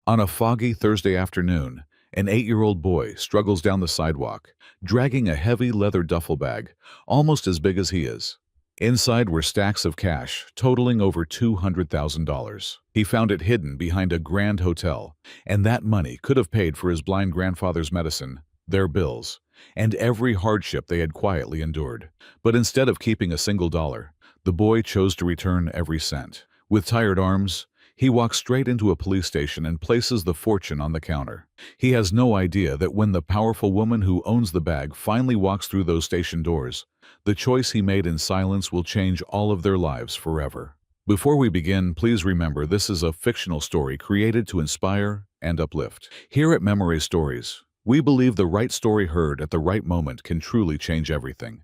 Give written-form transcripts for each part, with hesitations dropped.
On a foggy Thursday afternoon, an 8-year-old boy struggles down the sidewalk, dragging a heavy leather duffel bag, almost as big as he is. Inside were stacks of cash, totaling over $200,000. He found it hidden behind a grand hotel, and that money could have paid for his blind grandfather's medicine, their bills, and every hardship they had quietly endured. But instead of keeping a single dollar, the boy chose to return every cent. With tired arms, he walks straight into a police station and places the fortune on the counter. He has no idea that when the powerful woman who owns the bag finally walks through those station doors, the choice he made in silence will change all of their lives forever. Before we begin, please remember this is a fictional story created to inspire and uplift. Here at Memory Stories, we believe the right story heard at the right moment can truly change everything.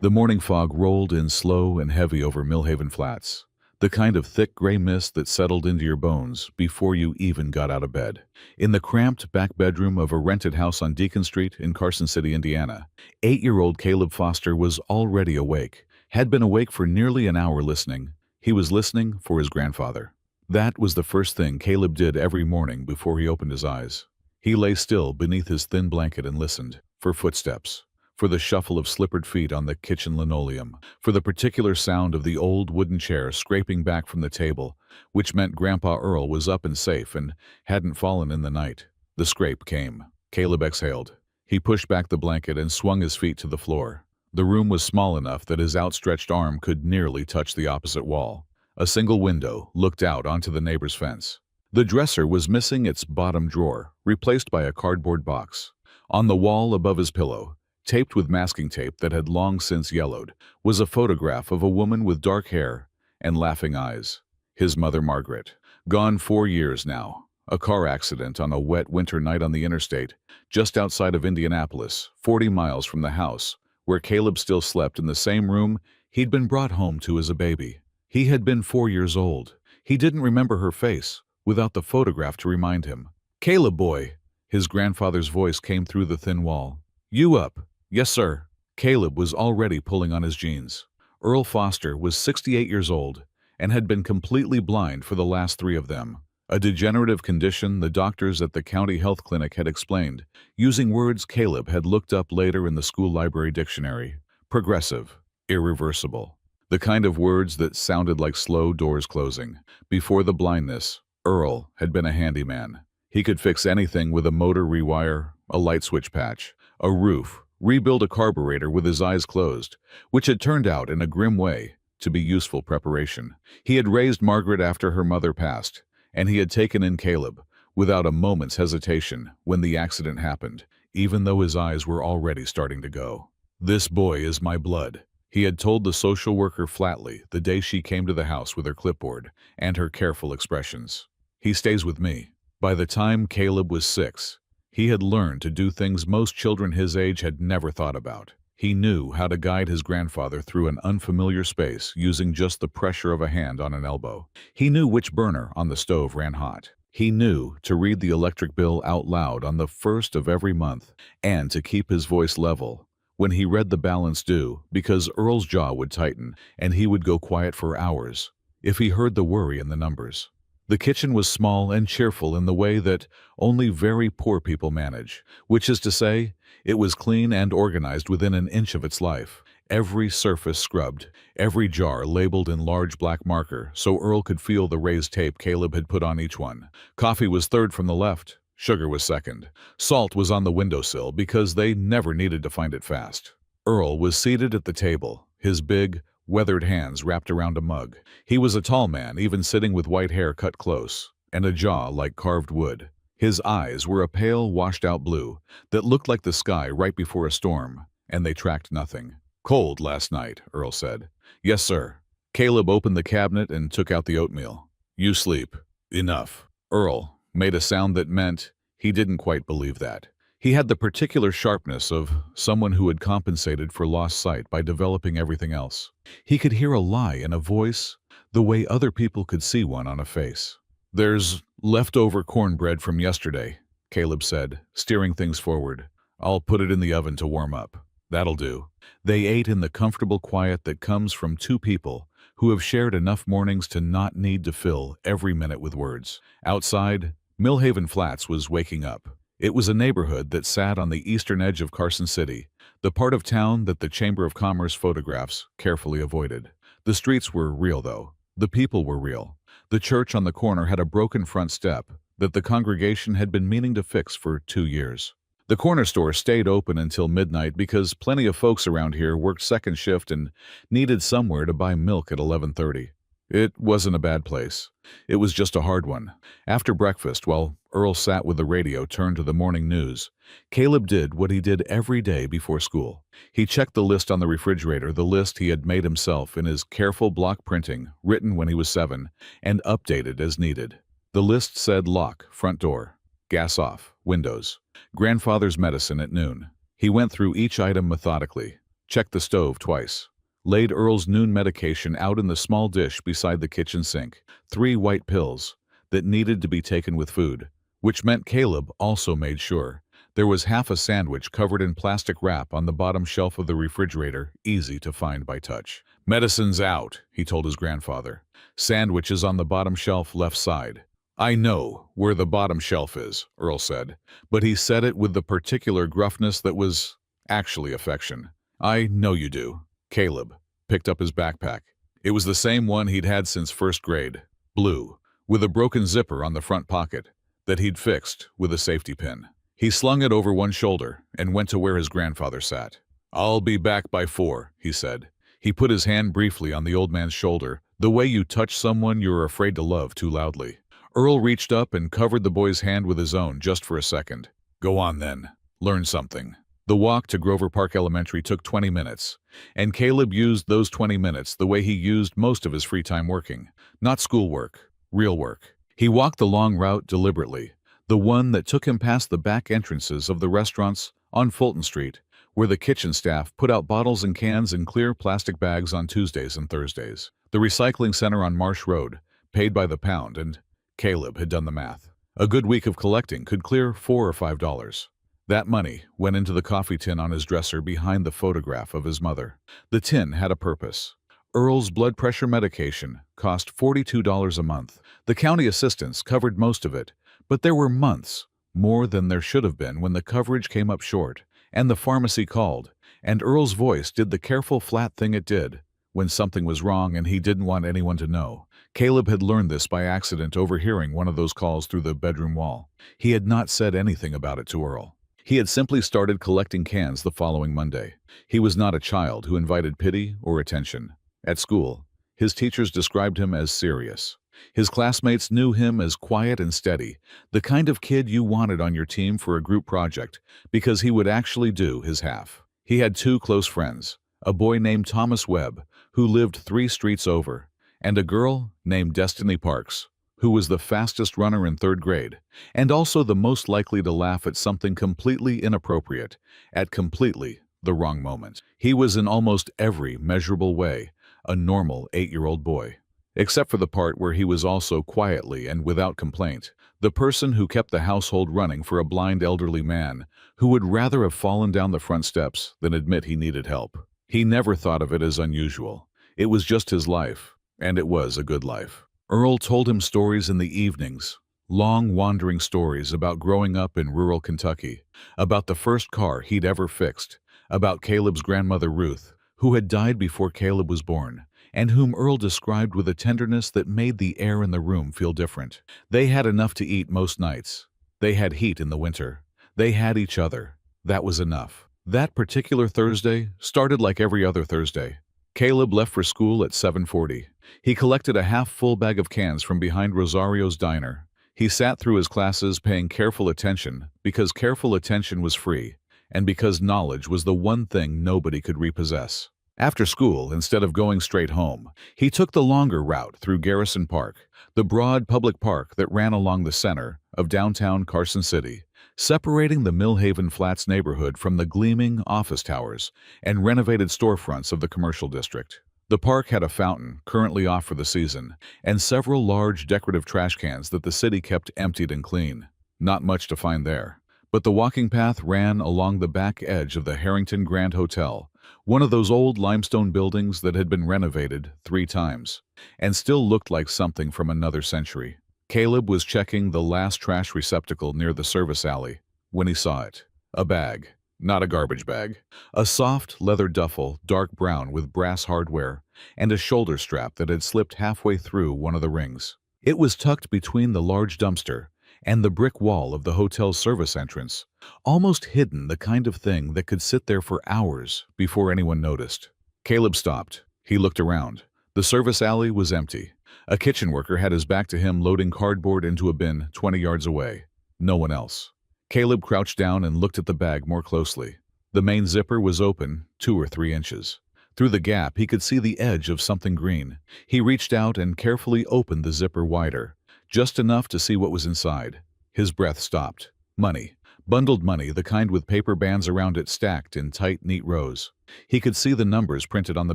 The morning fog rolled in slow and heavy over Millhaven Flats, the kind of thick gray mist that settled into your bones before you even got out of bed. In the cramped back bedroom of a rented house on Deacon Street in Carson City, Indiana, 8-year-old Caleb Foster was already awake, had been awake for nearly an hour listening. He was listening for his grandfather. That was the first thing Caleb did every morning before he opened his eyes. He lay still beneath his thin blanket and listened for footsteps, for the shuffle of slippered feet on the kitchen linoleum, for the particular sound of the old wooden chair scraping back from the table, which meant Grandpa Earl was up and safe and hadn't fallen in the night. The scrape came. Caleb exhaled. He pushed back the blanket and swung his feet to the floor. The room was small enough that his outstretched arm could nearly touch the opposite wall. A single window looked out onto the neighbor's fence. The dresser was missing its bottom drawer, replaced by a cardboard box. On the wall above his pillow, taped with masking tape that had long since yellowed, was a photograph of a woman with dark hair and laughing eyes. His mother, Margaret. Gone 4 years now. A car accident on a wet winter night on the interstate, just outside of Indianapolis, 40 miles from the house, where Caleb still slept in the same room he'd been brought home to as a baby. He had been 4 years old. He didn't remember her face, without the photograph to remind him. "Caleb, boy," his grandfather's voice came through the thin wall. "You up?" "Yes, sir." Caleb was already pulling on his jeans. Earl Foster was 68 years old and had been completely blind for the last 3 of them. A degenerative condition the doctors at the county health clinic had explained, using words Caleb had looked up later in the school library dictionary. Progressive, irreversible. The kind of words that sounded like slow doors closing. Before the blindness, Earl had been a handyman. He could fix anything with a motor rewire, a light switch patch, a roof, rebuild a carburetor with his eyes closed, which had turned out in a grim way to be useful preparation. He had raised Margaret after her mother passed, and he had taken in Caleb without a moment's hesitation when the accident happened, even though his eyes were already starting to go. "This boy is my blood," he had told the social worker flatly the day she came to the house with her clipboard and her careful expressions. "He stays with me." By the time Caleb was 6, he had learned to do things most children his age had never thought about. He knew how to guide his grandfather through an unfamiliar space using just the pressure of a hand on an elbow. He knew which burner on the stove ran hot. He knew to read the electric bill out loud on the first of every month and to keep his voice level when he read the balance due, because Earl's jaw would tighten and he would go quiet for hours if he heard the worry in the numbers. The kitchen was small and cheerful in the way that only very poor people manage, which is to say, it was clean and organized within an inch of its life. Every surface scrubbed, every jar labeled in large black marker so Earl could feel the raised tape Caleb had put on each one. Coffee was third from the left, sugar was second. Salt was on the windowsill because they never needed to find it fast. Earl was seated at the table, his big, weathered hands wrapped around a mug. He was a tall man, even sitting with white hair cut close, and a jaw like carved wood. His eyes were a pale, washed-out blue that looked like the sky right before a storm, and they tracked nothing. "Cold last night," Earl said. "Yes, sir." Caleb opened the cabinet and took out the oatmeal. "You sleep. Enough." Earl made a sound that meant he didn't quite believe that. He had the particular sharpness of someone who had compensated for lost sight by developing everything else. He could hear a lie in a voice the way other people could see one on a face. "There's leftover cornbread from yesterday," Caleb said, steering things forward. "I'll put it in the oven to warm up." "That'll do." They ate in the comfortable quiet that comes from 2 people who have shared enough mornings to not need to fill every minute with words. Outside, Millhaven Flats was waking up. It was a neighborhood that sat on the eastern edge of Carson City, the part of town that the Chamber of Commerce photographs carefully avoided. The streets were real, though. The people were real. The church on the corner had a broken front step that the congregation had been meaning to fix for 2 years. The corner store stayed open until midnight because plenty of folks around here worked second shift and needed somewhere to buy milk at 11:30. It wasn't a bad place. It was just a hard one. After breakfast, while Earl sat with the radio turned to the morning news, Caleb did what he did every day before school. He checked the list on the refrigerator, the list he had made himself in his careful block printing, written when he was 7, and updated as needed. The list said lock, front door, gas off, windows, grandfather's medicine at noon. He went through each item methodically, checked the stove twice, laid Earl's noon medication out in the small dish beside the kitchen sink, 3 white pills that needed to be taken with food, which meant Caleb also made sure there was half a sandwich covered in plastic wrap on the bottom shelf of the refrigerator, easy to find by touch. Medicine's out, he told his grandfather. Sandwiches on the bottom shelf left side. I know where the bottom shelf is, Earl said, but he said it with the particular gruffness that was actually affection. I know you do. Caleb picked up his backpack. It was the same one he'd had since first grade, blue, with a broken zipper on the front pocket that he'd fixed with a safety pin. He slung it over one shoulder and went to where his grandfather sat. I'll be back by 4, he said. He put his hand briefly on the old man's shoulder, the way you touch someone you're afraid to love too loudly. Earl reached up and covered the boy's hand with his own just for a second. Go on then. Learn something. The walk to Grover Park Elementary took 20 minutes, and Caleb used those 20 minutes the way he used most of his free time working. Not schoolwork, real work. He walked the long route deliberately, the one that took him past the back entrances of the restaurants on Fulton Street, where the kitchen staff put out bottles and cans in clear plastic bags on Tuesdays and Thursdays. The recycling center on Marsh Road, paid by the pound, and Caleb had done the math. A good week of collecting could clear $4 or $5. That money went into the coffee tin on his dresser behind the photograph of his mother. The tin had a purpose. Earl's blood pressure medication cost $42 a month. The county assistants covered most of it, but there were months, more than there should have been, when the coverage came up short, and the pharmacy called, and Earl's voice did the careful flat thing it did when something was wrong and he didn't want anyone to know. Caleb had learned this by accident, overhearing one of those calls through the bedroom wall. He had not said anything about it to Earl. He had simply started collecting cans the following Monday. He was not a child who invited pity or attention. At school, his teachers described him as serious. His classmates knew him as quiet and steady, the kind of kid you wanted on your team for a group project, because he would actually do his half. He had 2 close friends, a boy named Thomas Webb, who lived 3 streets over, and a girl named Destiny Parks, who was the fastest runner in 3rd grade, and also the most likely to laugh at something completely inappropriate, at completely the wrong moment. He was in almost every measurable way a normal 8-year-old boy, except for the part where he was also quietly and without complaint the person who kept the household running for a blind elderly man who would rather have fallen down the front steps than admit he needed help. He never thought of it as unusual. It was just his life, and it was a good life. Earl told him stories in the evenings, long wandering stories about growing up in rural Kentucky, about the first car he'd ever fixed, about Caleb's grandmother Ruth, who had died before Caleb was born, and whom Earl described with a tenderness that made the air in the room feel different. They had enough to eat most nights. They had heat in the winter. They had each other. That was enough. That particular Thursday started like every other Thursday. Caleb left for school at 7:40. He collected a half-full bag of cans from behind Rosario's diner. He sat through his classes paying careful attention because careful attention was free, and because knowledge was the one thing nobody could repossess. After school, instead of going straight home, he took the longer route through Garrison Park, the broad public park that ran along the center of downtown Carson City, separating the Millhaven Flats neighborhood from the gleaming office towers and renovated storefronts of the commercial district. The park had a fountain, currently off for the season, and several large decorative trash cans that the city kept emptied and clean. Not much to find there. But the walking path ran along the back edge of the Harrington Grand Hotel, one of those old limestone buildings that had been renovated 3 times and still looked like something from another century. Caleb was checking the last trash receptacle near the service alley when he saw it. A bag. Not a garbage bag. A soft leather duffel, dark brown with brass hardware, and a shoulder strap that had slipped halfway through one of the rings. It was tucked between the large dumpster and the brick wall of the hotel's service entrance, almost hidden, the kind of thing that could sit there for hours before anyone noticed. Caleb stopped. He looked around. The service alley was empty. A kitchen worker had his back to him loading cardboard into a bin 20 yards away. No one else. Caleb crouched down and looked at the bag more closely. The main zipper was open 2 or 3 inches. Through the gap, he could see the edge of something green. He reached out and carefully opened the zipper wider, just enough to see what was inside. His breath stopped. Money. Bundled money, the kind with paper bands around it stacked in tight, neat rows. He could see the numbers printed on the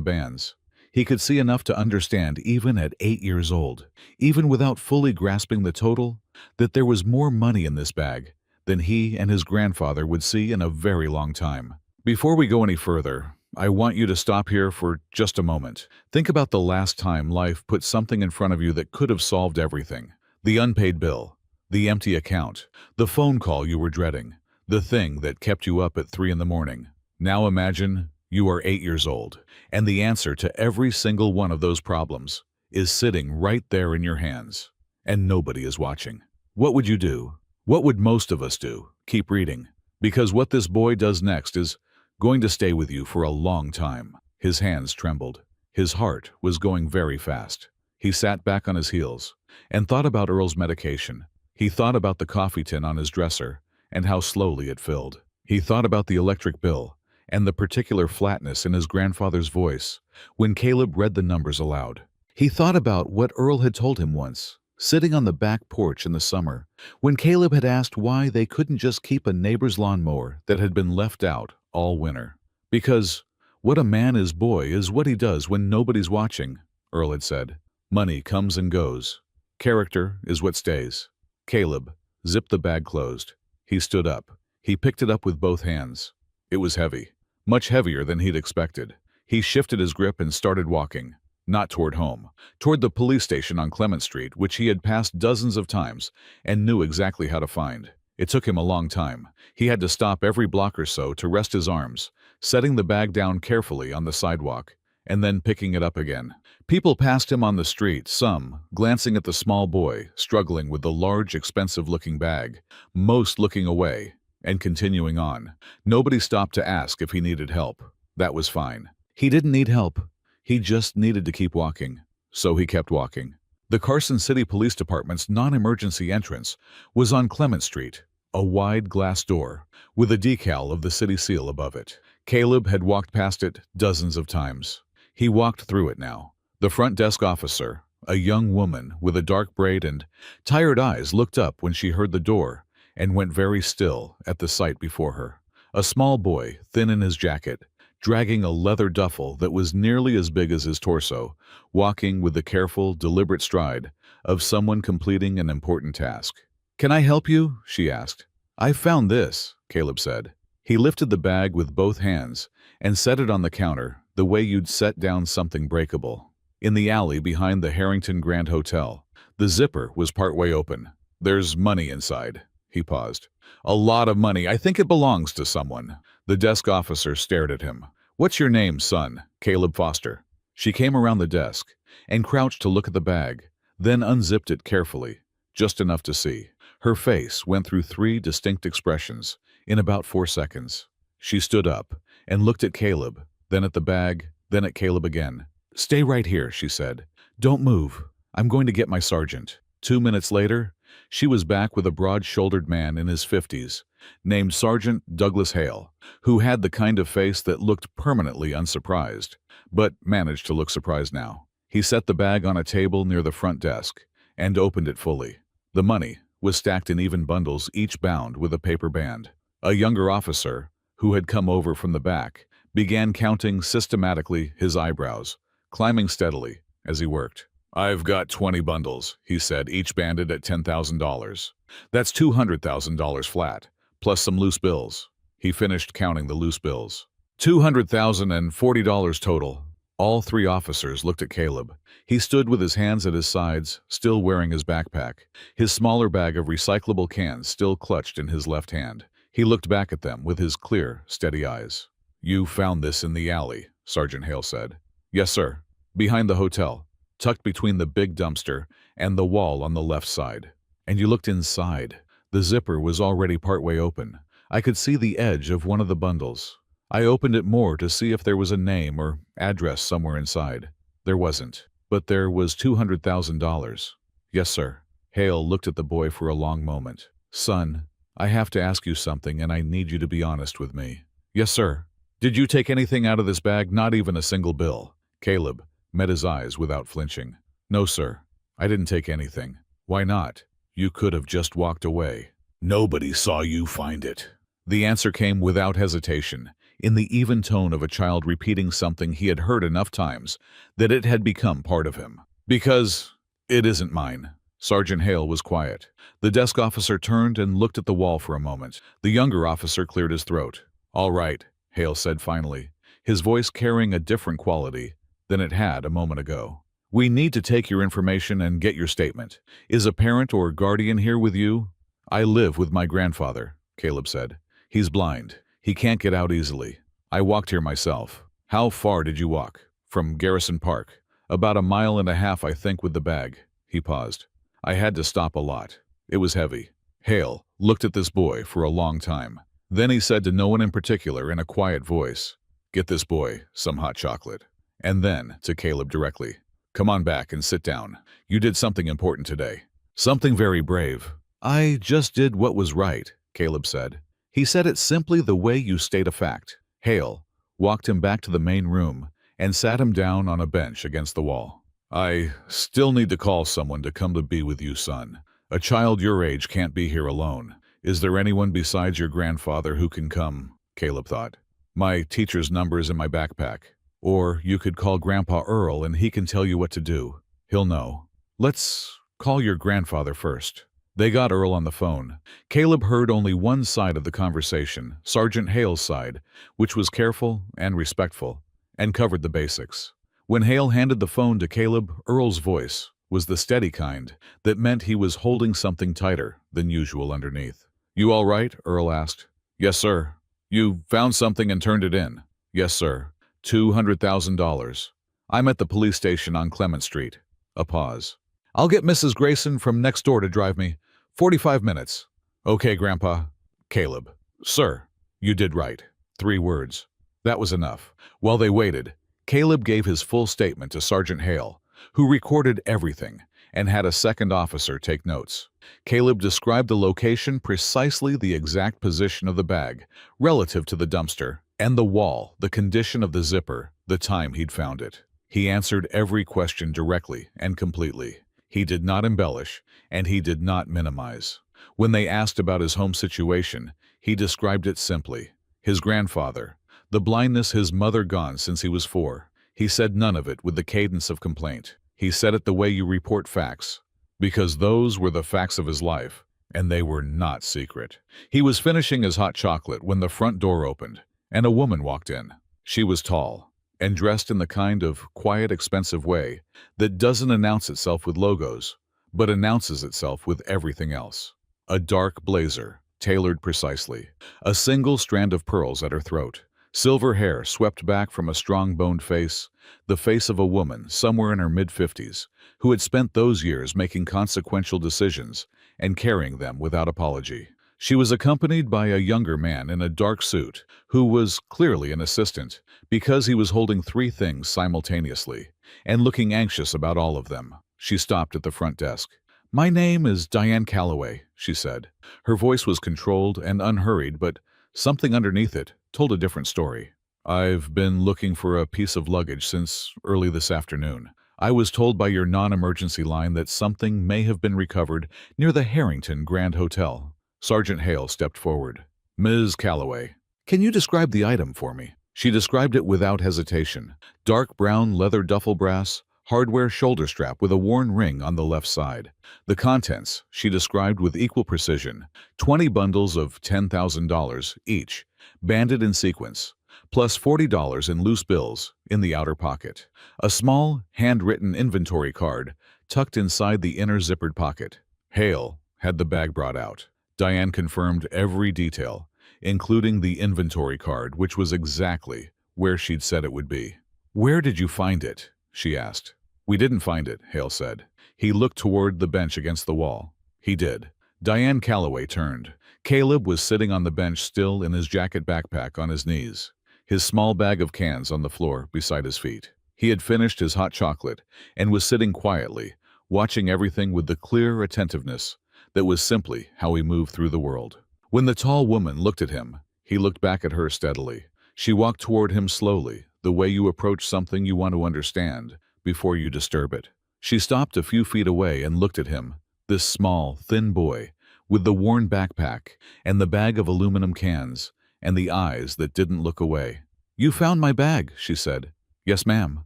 bands. He could see enough to understand, even at 8 years old, even without fully grasping the total, that there was more money in this bag than he and his grandfather would see in a very long time. Before we go any further, I want you to stop here for just a moment. Think about the last time life put something in front of you that could have solved everything. The unpaid bill, the empty account, the phone call you were dreading, the thing that kept you up at 3 in the morning. Now imagine you are 8 years old, and the answer to every single one of those problems is sitting right there in your hands, and nobody is watching. What would you do? What would most of us do? Keep reading, because what this boy does next is going to stay with you for a long time. His hands trembled. His heart was going very fast. He sat back on his heels and thought about Earl's medication. He thought about the coffee tin on his dresser and how slowly it filled. He thought about the electric bill and the particular flatness in his grandfather's voice when Caleb read the numbers aloud. He thought about what Earl had told him once, sitting on the back porch in the summer, when Caleb had asked why they couldn't just keep a neighbor's lawnmower that had been left out all winter. Because what a man is boy is what he does when nobody's watching, Earl had said. Money comes and goes. Character is what stays. Caleb zipped the bag closed. He stood up. He picked it up with both hands. It was heavy, much heavier than he'd expected. He shifted his grip and started walking. Not toward home, toward the police station on Clement Street, which he had passed dozens of times and knew exactly how to find. It took him a long time. He had to stop every block or so to rest his arms, setting the bag down carefully on the sidewalk, and then picking it up again. People passed him on the street, some glancing at the small boy struggling with the large, expensive-looking bag, most looking away and continuing on. Nobody stopped to ask if he needed help. That was fine. He didn't need help. He just needed to keep walking. So he kept walking. The Carson City Police Department's non-emergency entrance was on Clement Street, a wide glass door with a decal of the city seal above it. Caleb had walked past it dozens of times. He walked through it now. The front desk officer, a young woman with a dark braid and tired eyes, looked up when she heard the door and went very still at the sight before her. A small boy, thin in his jacket, dragging a leather duffel that was nearly as big as his torso, walking with the careful, deliberate stride of someone completing an important task. "Can I help you?" she asked. "I found this," Caleb said. He lifted the bag with both hands and set it on the counter the way you'd set down something breakable. In the alley behind the Harrington Grand Hotel, the zipper was partway open. "There's money inside." He paused. "A lot of money. I think it belongs to someone." The desk officer stared at him. "What's your name, son?" "Caleb Foster." She came around the desk and crouched to look at the bag, then unzipped it carefully, just enough to see. Her face went through 3 distinct expressions in about 4 seconds. She stood up and looked at Caleb, then at the bag, then at Caleb again. "Stay right here," she said. "Don't move. I'm going to get my sergeant." 2 minutes later, she was back with a broad-shouldered man in his 50s, named Sergeant Douglas Hale, who had the kind of face that looked permanently unsurprised, but managed to look surprised now. He set the bag on a table near the front desk and opened it fully. The money was stacked in even bundles, each bound with a paper band. A younger officer, who had come over from the back, began counting systematically, his eyebrows climbing steadily as he worked. "I've got 20 bundles," he said, "each banded at $10,000. That's $200,000 flat, plus some loose bills." He finished counting the loose bills. $240 total. All three officers looked at Caleb. He stood with his hands at his sides, still wearing his backpack, his smaller bag of recyclable cans still clutched in his left hand. He looked back at them with his clear, steady eyes. "You found this in the alley," Sergeant Hale said. "Yes, sir. Behind the hotel, tucked between the big dumpster and the wall on the left side." "And you looked inside." The zipper was already partway open. I could see the edge of one of the bundles. I opened it more to see if there was a name or address somewhere inside. There wasn't, but there was $200,000. "Yes, sir." Hale looked at the boy for a long moment. "Son, I have to ask you something and I need you to be honest with me." "Yes, sir." "Did you take anything out of this bag, not even a single bill?" Caleb met his eyes without flinching. "No, sir. I didn't take anything." "Why not? You could have just walked away." "Nobody saw you find it." The answer came without hesitation, in the even tone of a child repeating something he had heard enough times that it had become part of him. "Because it isn't mine." Sergeant Hale was quiet. The desk officer turned and looked at the wall for a moment. The younger officer cleared his throat. "All right," Hale said finally, his voice carrying a different quality than it had a moment ago. "We need to take your information and get your statement. Is a parent or guardian here with you?" "I live with my grandfather," Caleb said. "He's blind. He can't get out easily. I walked here myself." "How far did you walk?" "From Garrison Park. About 1.5 miles, I think, with the bag." He paused. "I had to stop a lot. It was heavy." Hale looked at this boy for a long time. Then he said to no one in particular in a quiet voice, "Get this boy some hot chocolate." And then to Caleb directly, "Come on back and sit down. You did something important today. Something very brave." "I just did what was right," Caleb said. He said it simply the way you state a fact. Hale walked him back to the main room and sat him down on a bench against the wall. "I still need to call someone to come to be with you, son. A child your age can't be here alone. Is there anyone besides your grandfather who can come?" Caleb thought. "My teacher's number is in my backpack. Or you could call Grandpa Earl and he can tell you what to do. He'll know." "Let's call your grandfather first." They got Earl on the phone. Caleb heard only one side of the conversation, Sergeant Hale's side, which was careful and respectful, and covered the basics. When Hale handed the phone to Caleb, Earl's voice was the steady kind that meant he was holding something tighter than usual underneath. "You all right?" Earl asked. "Yes, sir." "You found something and turned it in?" "Yes, sir. $200,000. I'm at the police station on Clement Street." A pause. "I'll get Mrs. Grayson from next door to drive me. 45 minutes. "Okay, Grandpa." "Caleb." "Sir, you did right." 3 words. That was enough. While they waited, Caleb gave his full statement to Sergeant Hale, who recorded everything and had a second officer take notes. Caleb described the location, precisely the exact position of the bag, relative to the dumpster, and the wall, the condition of the zipper, the time he'd found it. He answered every question directly and completely. He did not embellish, and he did not minimize. When they asked about his home situation, he described it simply. His grandfather, the blindness, his mother gone since he was 4. He said none of it with the cadence of complaint. He said it the way you report facts, because those were the facts of his life, and they were not secret. He was finishing his hot chocolate when the front door opened, and a woman walked in. She was tall, and dressed in the kind of quiet, expensive way that doesn't announce itself with logos, but announces itself with everything else. A dark blazer, tailored precisely, a single strand of pearls at her throat, silver hair swept back from a strong-boned face, the face of a woman somewhere in her mid-50s, who had spent those years making consequential decisions and carrying them without apology. She was accompanied by a younger man in a dark suit, who was clearly an assistant, because he was holding 3 things simultaneously, and looking anxious about all of them. She stopped at the front desk. "My name is Diane Calloway," she said. Her voice was controlled and unhurried, but something underneath it told a different story. "I've been looking for a piece of luggage since early this afternoon. I was told by your non-emergency line that something may have been recovered near the Harrington Grand Hotel." Sergeant Hale stepped forward. "Ms. Calloway, can you describe the item for me?" She described it without hesitation. Dark brown leather duffel brass, hardware shoulder strap with a worn ring on the left side. The contents she described with equal precision. 20 bundles of $10,000 each, banded in sequence. plus $40 in loose bills in the outer pocket. A small, handwritten inventory card tucked inside the inner zippered pocket. Hale had the bag brought out. Diane confirmed every detail, including the inventory card, which was exactly where she'd said it would be. "Where did you find it?" she asked. "We didn't find it," Hale said. He looked toward the bench against the wall. He did. Diane Calloway turned. Caleb was sitting on the bench, still in his jacket backpack on his knees, his small bag of cans on the floor beside his feet. He had finished his hot chocolate and was sitting quietly, watching everything with the clear attentiveness that was simply how he moved through the world. When the tall woman looked at him, he looked back at her steadily. She walked toward him slowly, the way you approach something you want to understand before you disturb it. She stopped a few feet away and looked at him, this small, thin boy, with the worn backpack and the bag of aluminum cans and the eyes that didn't look away. "You found my bag," she said. "Yes, ma'am."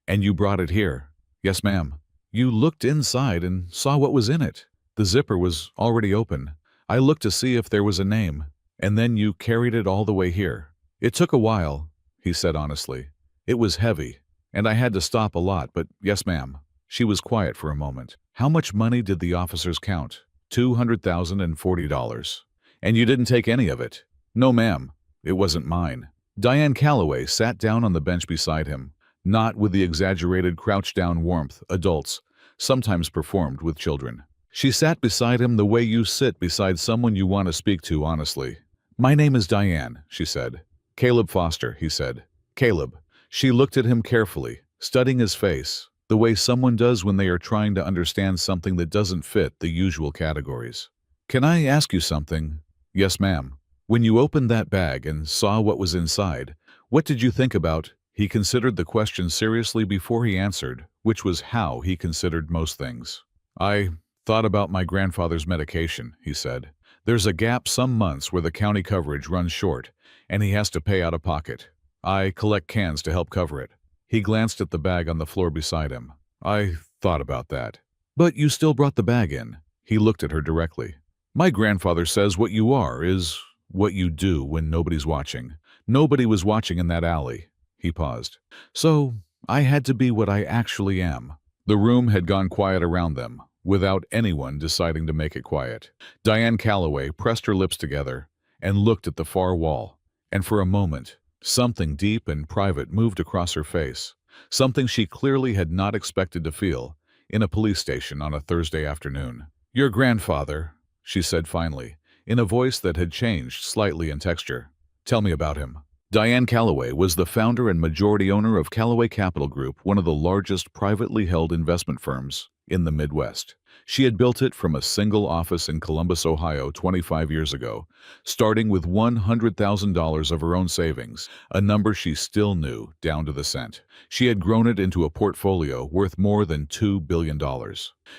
"And you brought it here?" "Yes, ma'am." "You looked inside and saw what was in it." "The zipper was already open. I looked to see if there was a name, and then you carried it all the way here." "It took a while," he said honestly. "It was heavy, and I had to stop a lot, but yes, ma'am." She was quiet for a moment. "How much money did the officers count?" $240. "And you didn't take any of it?" "No, ma'am. It wasn't mine." Diane Calloway sat down on the bench beside him, not with the exaggerated crouch-down warmth adults sometimes performed with children. She sat beside him the way you sit beside someone you want to speak to honestly. "My name is Diane," she said. "Caleb Foster," he said. "Caleb." She looked at him carefully, studying his face, the way someone does when they are trying to understand something that doesn't fit the usual categories. "Can I ask you something?" "Yes, ma'am." "When you opened that bag and saw what was inside, what did you think about—" He considered the question seriously before he answered, which was how he considered most things. "I thought about my grandfather's medication," he said. "There's a gap some months where the county coverage runs short, and he has to pay out of pocket. I collect cans to help cover it." He glanced at the bag on the floor beside him. "I thought about that." "But you still brought the bag in." He looked at her directly. "My grandfather says what you are is what you do when nobody's watching. Nobody was watching in that alley." He paused. "So I had to be what I actually am." The room had gone quiet around them, without anyone deciding to make it quiet. Diane Calloway pressed her lips together and looked at the far wall, and for a moment, something deep and private moved across her face, something she clearly had not expected to feel in a police station on a Thursday afternoon. "Your grandfather," she said finally, in a voice that had changed slightly in texture. "Tell me about him." Diane Calloway was the founder and majority owner of Calloway Capital Group, one of the largest privately held investment firms in the Midwest. She had built it from a single office in Columbus, Ohio 25 years ago, starting with $100,000 of her own savings, a number she still knew down to the cent. She had grown it into a portfolio worth more than $2 billion.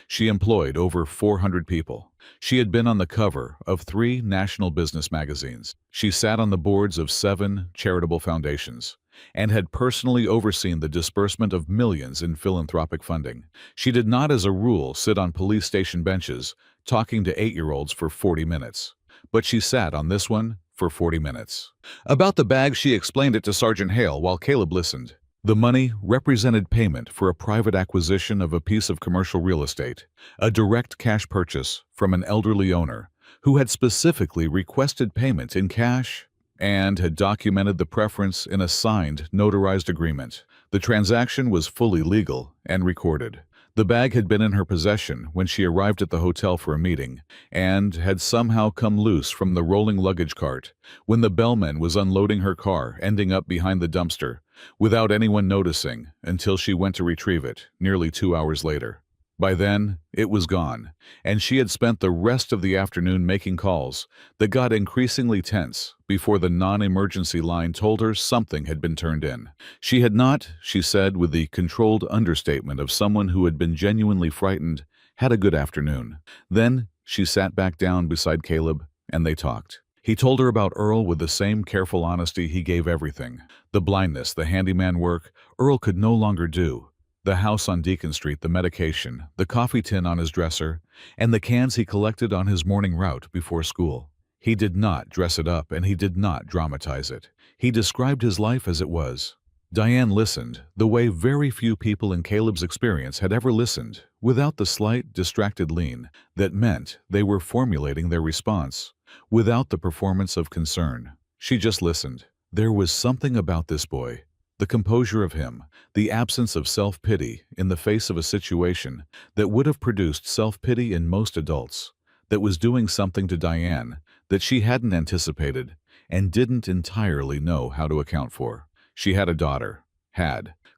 She employed over 400 people. She had been on the cover of 3 national business magazines. She sat on the boards of 7 charitable foundations and had personally overseen the disbursement of millions in philanthropic funding. She did not, as a rule, sit on police station benches talking to 8-year-olds for 40 minutes. But she sat on this one for 40 minutes. About the bag, she explained it to Sergeant Hale while Caleb listened. The money represented payment for a private acquisition of a piece of commercial real estate, a direct cash purchase from an elderly owner who had specifically requested payment in cash and had documented the preference in a signed, notarized agreement. The transaction was fully legal and recorded. The bag had been in her possession when she arrived at the hotel for a meeting and had somehow come loose from the rolling luggage cart when the bellman was unloading her car, ending up behind the dumpster, without anyone noticing until she went to retrieve it nearly 2 hours later. By then, it was gone, and she had spent the rest of the afternoon making calls that got increasingly tense before the non-emergency line told her something had been turned in. She had not, she said with the controlled understatement of someone who had been genuinely frightened, had a good afternoon. Then she sat back down beside Caleb, and they talked. He told her about Earl with the same careful honesty he gave everything. The blindness, the handyman work Earl could no longer do. The house on Deacon Street, the medication, the coffee tin on his dresser, and the cans he collected on his morning route before school. He did not dress it up and he did not dramatize it. He described his life as it was. Diane listened, the way very few people in Caleb's experience had ever listened, without the slight, distracted lean that meant they were formulating their response, without the performance of concern. She just listened. There was something about this boy, the composure of him, the absence of self-pity in the face of a situation that would have produced self-pity in most adults, that was doing something to Diane that she hadn't anticipated and didn't entirely know how to account for. She had a daughter.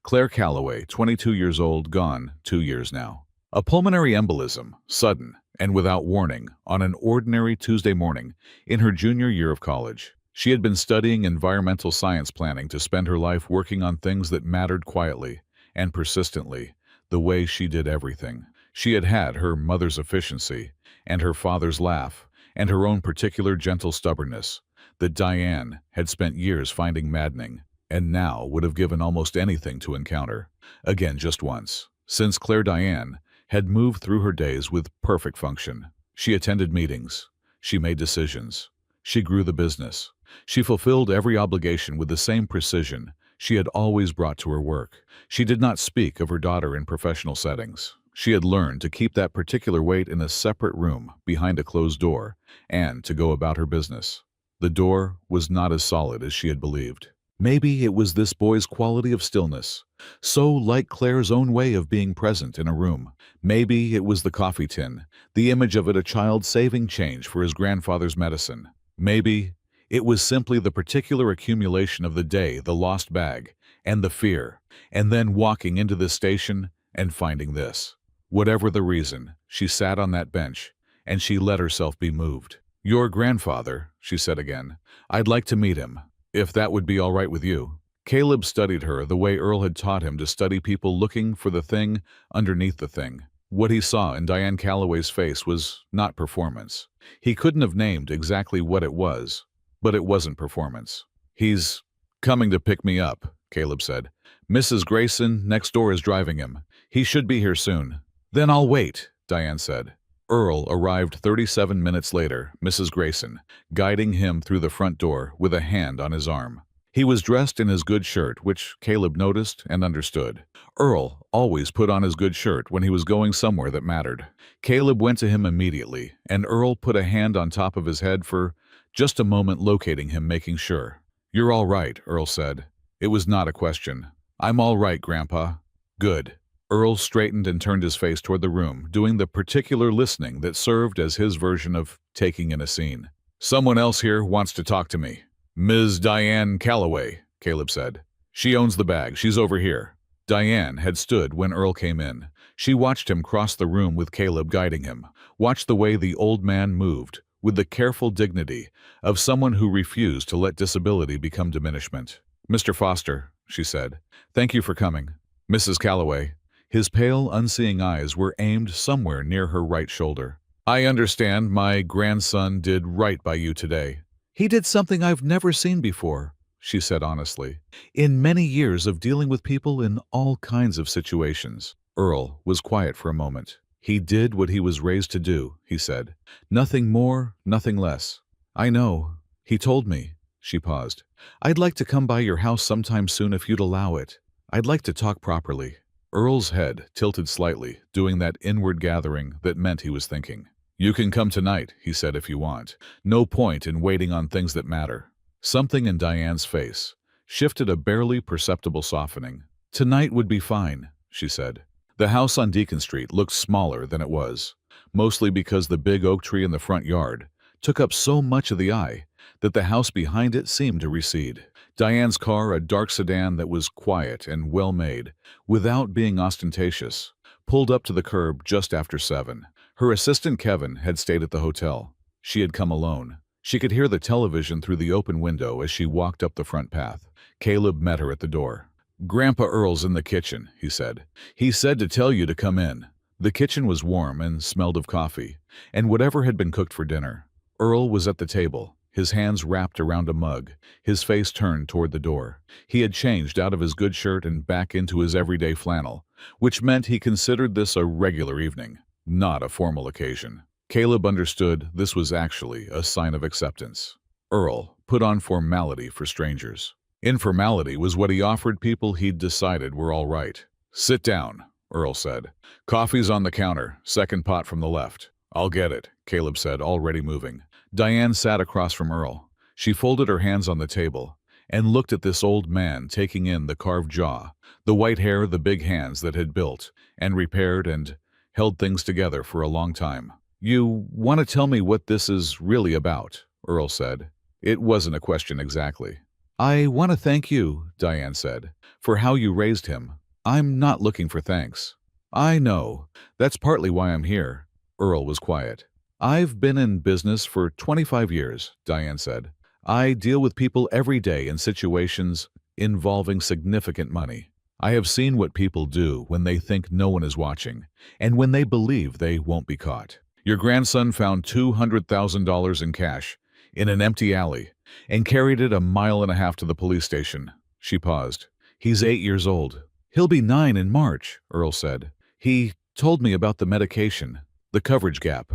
Claire Calloway, 22 years old, gone 2 years now. A pulmonary embolism, sudden and without warning, on an ordinary Tuesday morning in her junior year of college. She had been studying environmental science planning to spend her life working on things that mattered quietly and persistently, the way she did everything. She had had her mother's efficiency and her father's laugh and her own particular gentle stubbornness that Diane had spent years finding maddening, and now would have given almost anything to encounter, again just once. Since Claire Diane had moved through her days with perfect function. She attended meetings. She made decisions. She grew the business. She fulfilled every obligation with the same precision she had always brought to her work. She did not speak of her daughter in professional settings. She had learned to keep that particular weight in a separate room behind a closed door and to go about her business. The door was not as solid as she had believed. Maybe it was this boy's quality of stillness, so like Claire's own way of being present in a room. Maybe it was the coffee tin, the image of it a child saving change for his grandfather's medicine. Maybe it was simply the particular accumulation of the day, the lost bag, and the fear, and then walking into the station and finding this. Whatever the reason, she sat on that bench, and she let herself be moved. "Your grandfather," she said again. "I'd like to meet him, if that would be all right with you." Caleb studied her the way Earl had taught him to study people looking for the thing underneath the thing. What he saw in Diane Calloway's face was not performance. He couldn't have named exactly what it was, but it wasn't performance. "He's coming to pick me up," Caleb said. "Mrs. Grayson next door is driving him. He should be here soon." "Then I'll wait," Diane said. Earl arrived 37 minutes later, Mrs. Grayson, guiding him through the front door with a hand on his arm. He was dressed in his good shirt, which Caleb noticed and understood. Earl always put on his good shirt when he was going somewhere that mattered. Caleb went to him immediately, and Earl put a hand on top of his head for just a moment, locating him, making sure. "You're all right," Earl said. It was not a question. "I'm all right, Grandpa." "Good." Earl straightened and turned his face toward the room, doing the particular listening that served as his version of taking in a scene. "Someone else here wants to talk to me." "Ms. Diane Calloway," Caleb said. "She owns the bag. She's over here." Diane had stood when Earl came in. She watched him cross the room with Caleb guiding him, watched the way the old man moved, with the careful dignity of someone who refused to let disability become diminishment. "Mr. Foster," she said, "thank you for coming." "Mrs. Calloway." His pale, unseeing eyes were aimed somewhere near her right shoulder. "I understand my grandson did right by you today." "He did something I've never seen before," she said honestly. "In many years of dealing with people in all kinds of situations." Earl was quiet for a moment. "He did what he was raised to do," he said. "Nothing more, nothing less." "I know. He told me." She paused. "I'd like to come by your house sometime soon if you'd allow it. I'd like to talk properly." Earl's head tilted slightly, doing that inward gathering that meant he was thinking. "You can come tonight," he said, "if you want. No point in waiting on things that matter." Something in Diane's face shifted, a barely perceptible softening. "Tonight would be fine," she said. The house on Deacon Street looked smaller than it was, mostly because the big oak tree in the front yard took up so much of the eye that the house behind it seemed to recede. Diane's car, a dark sedan that was quiet and well-made, without being ostentatious, pulled up to the curb just after 7. Her assistant Kevin had stayed at the hotel. She had come alone. She could hear the television through the open window as she walked up the front path. Caleb met her at the door. "Grandpa Earl's in the kitchen," he said. "He said to tell you to come in." The kitchen was warm and smelled of coffee, and whatever had been cooked for dinner. Earl was at the table, his hands wrapped around a mug, his face turned toward the door. He had changed out of his good shirt and back into his everyday flannel, which meant he considered this a regular evening, not a formal occasion. Caleb understood this was actually a sign of acceptance. Earl put on formality for strangers. Informality was what he offered people he'd decided were all right. "Sit down," Earl said. "Coffee's on the counter, second pot from the left." "I'll get it," Caleb said, already moving. Diane sat across from Earl. She folded her hands on the table and looked at this old man, taking in the carved jaw, the white hair, the big hands that had built and repaired and held things together for a long time. "You want to tell me what this is really about?" Earl said. It wasn't a question exactly. "I want to thank you," Diane said, "for how you raised him. I'm not looking for thanks." "I know. That's partly why I'm here." Earl was quiet. "I've been in business for 25 years, Diane said. "I deal with people every day in situations involving significant money. I have seen what people do when they think no one is watching, and when they believe they won't be caught. Your grandson found $200,000 in cash in an empty alley and carried it a mile and a half to the police station." She paused. "He's 8 years old. He'll be 9 in March," Earl said. "He told me about the medication, the coverage gap."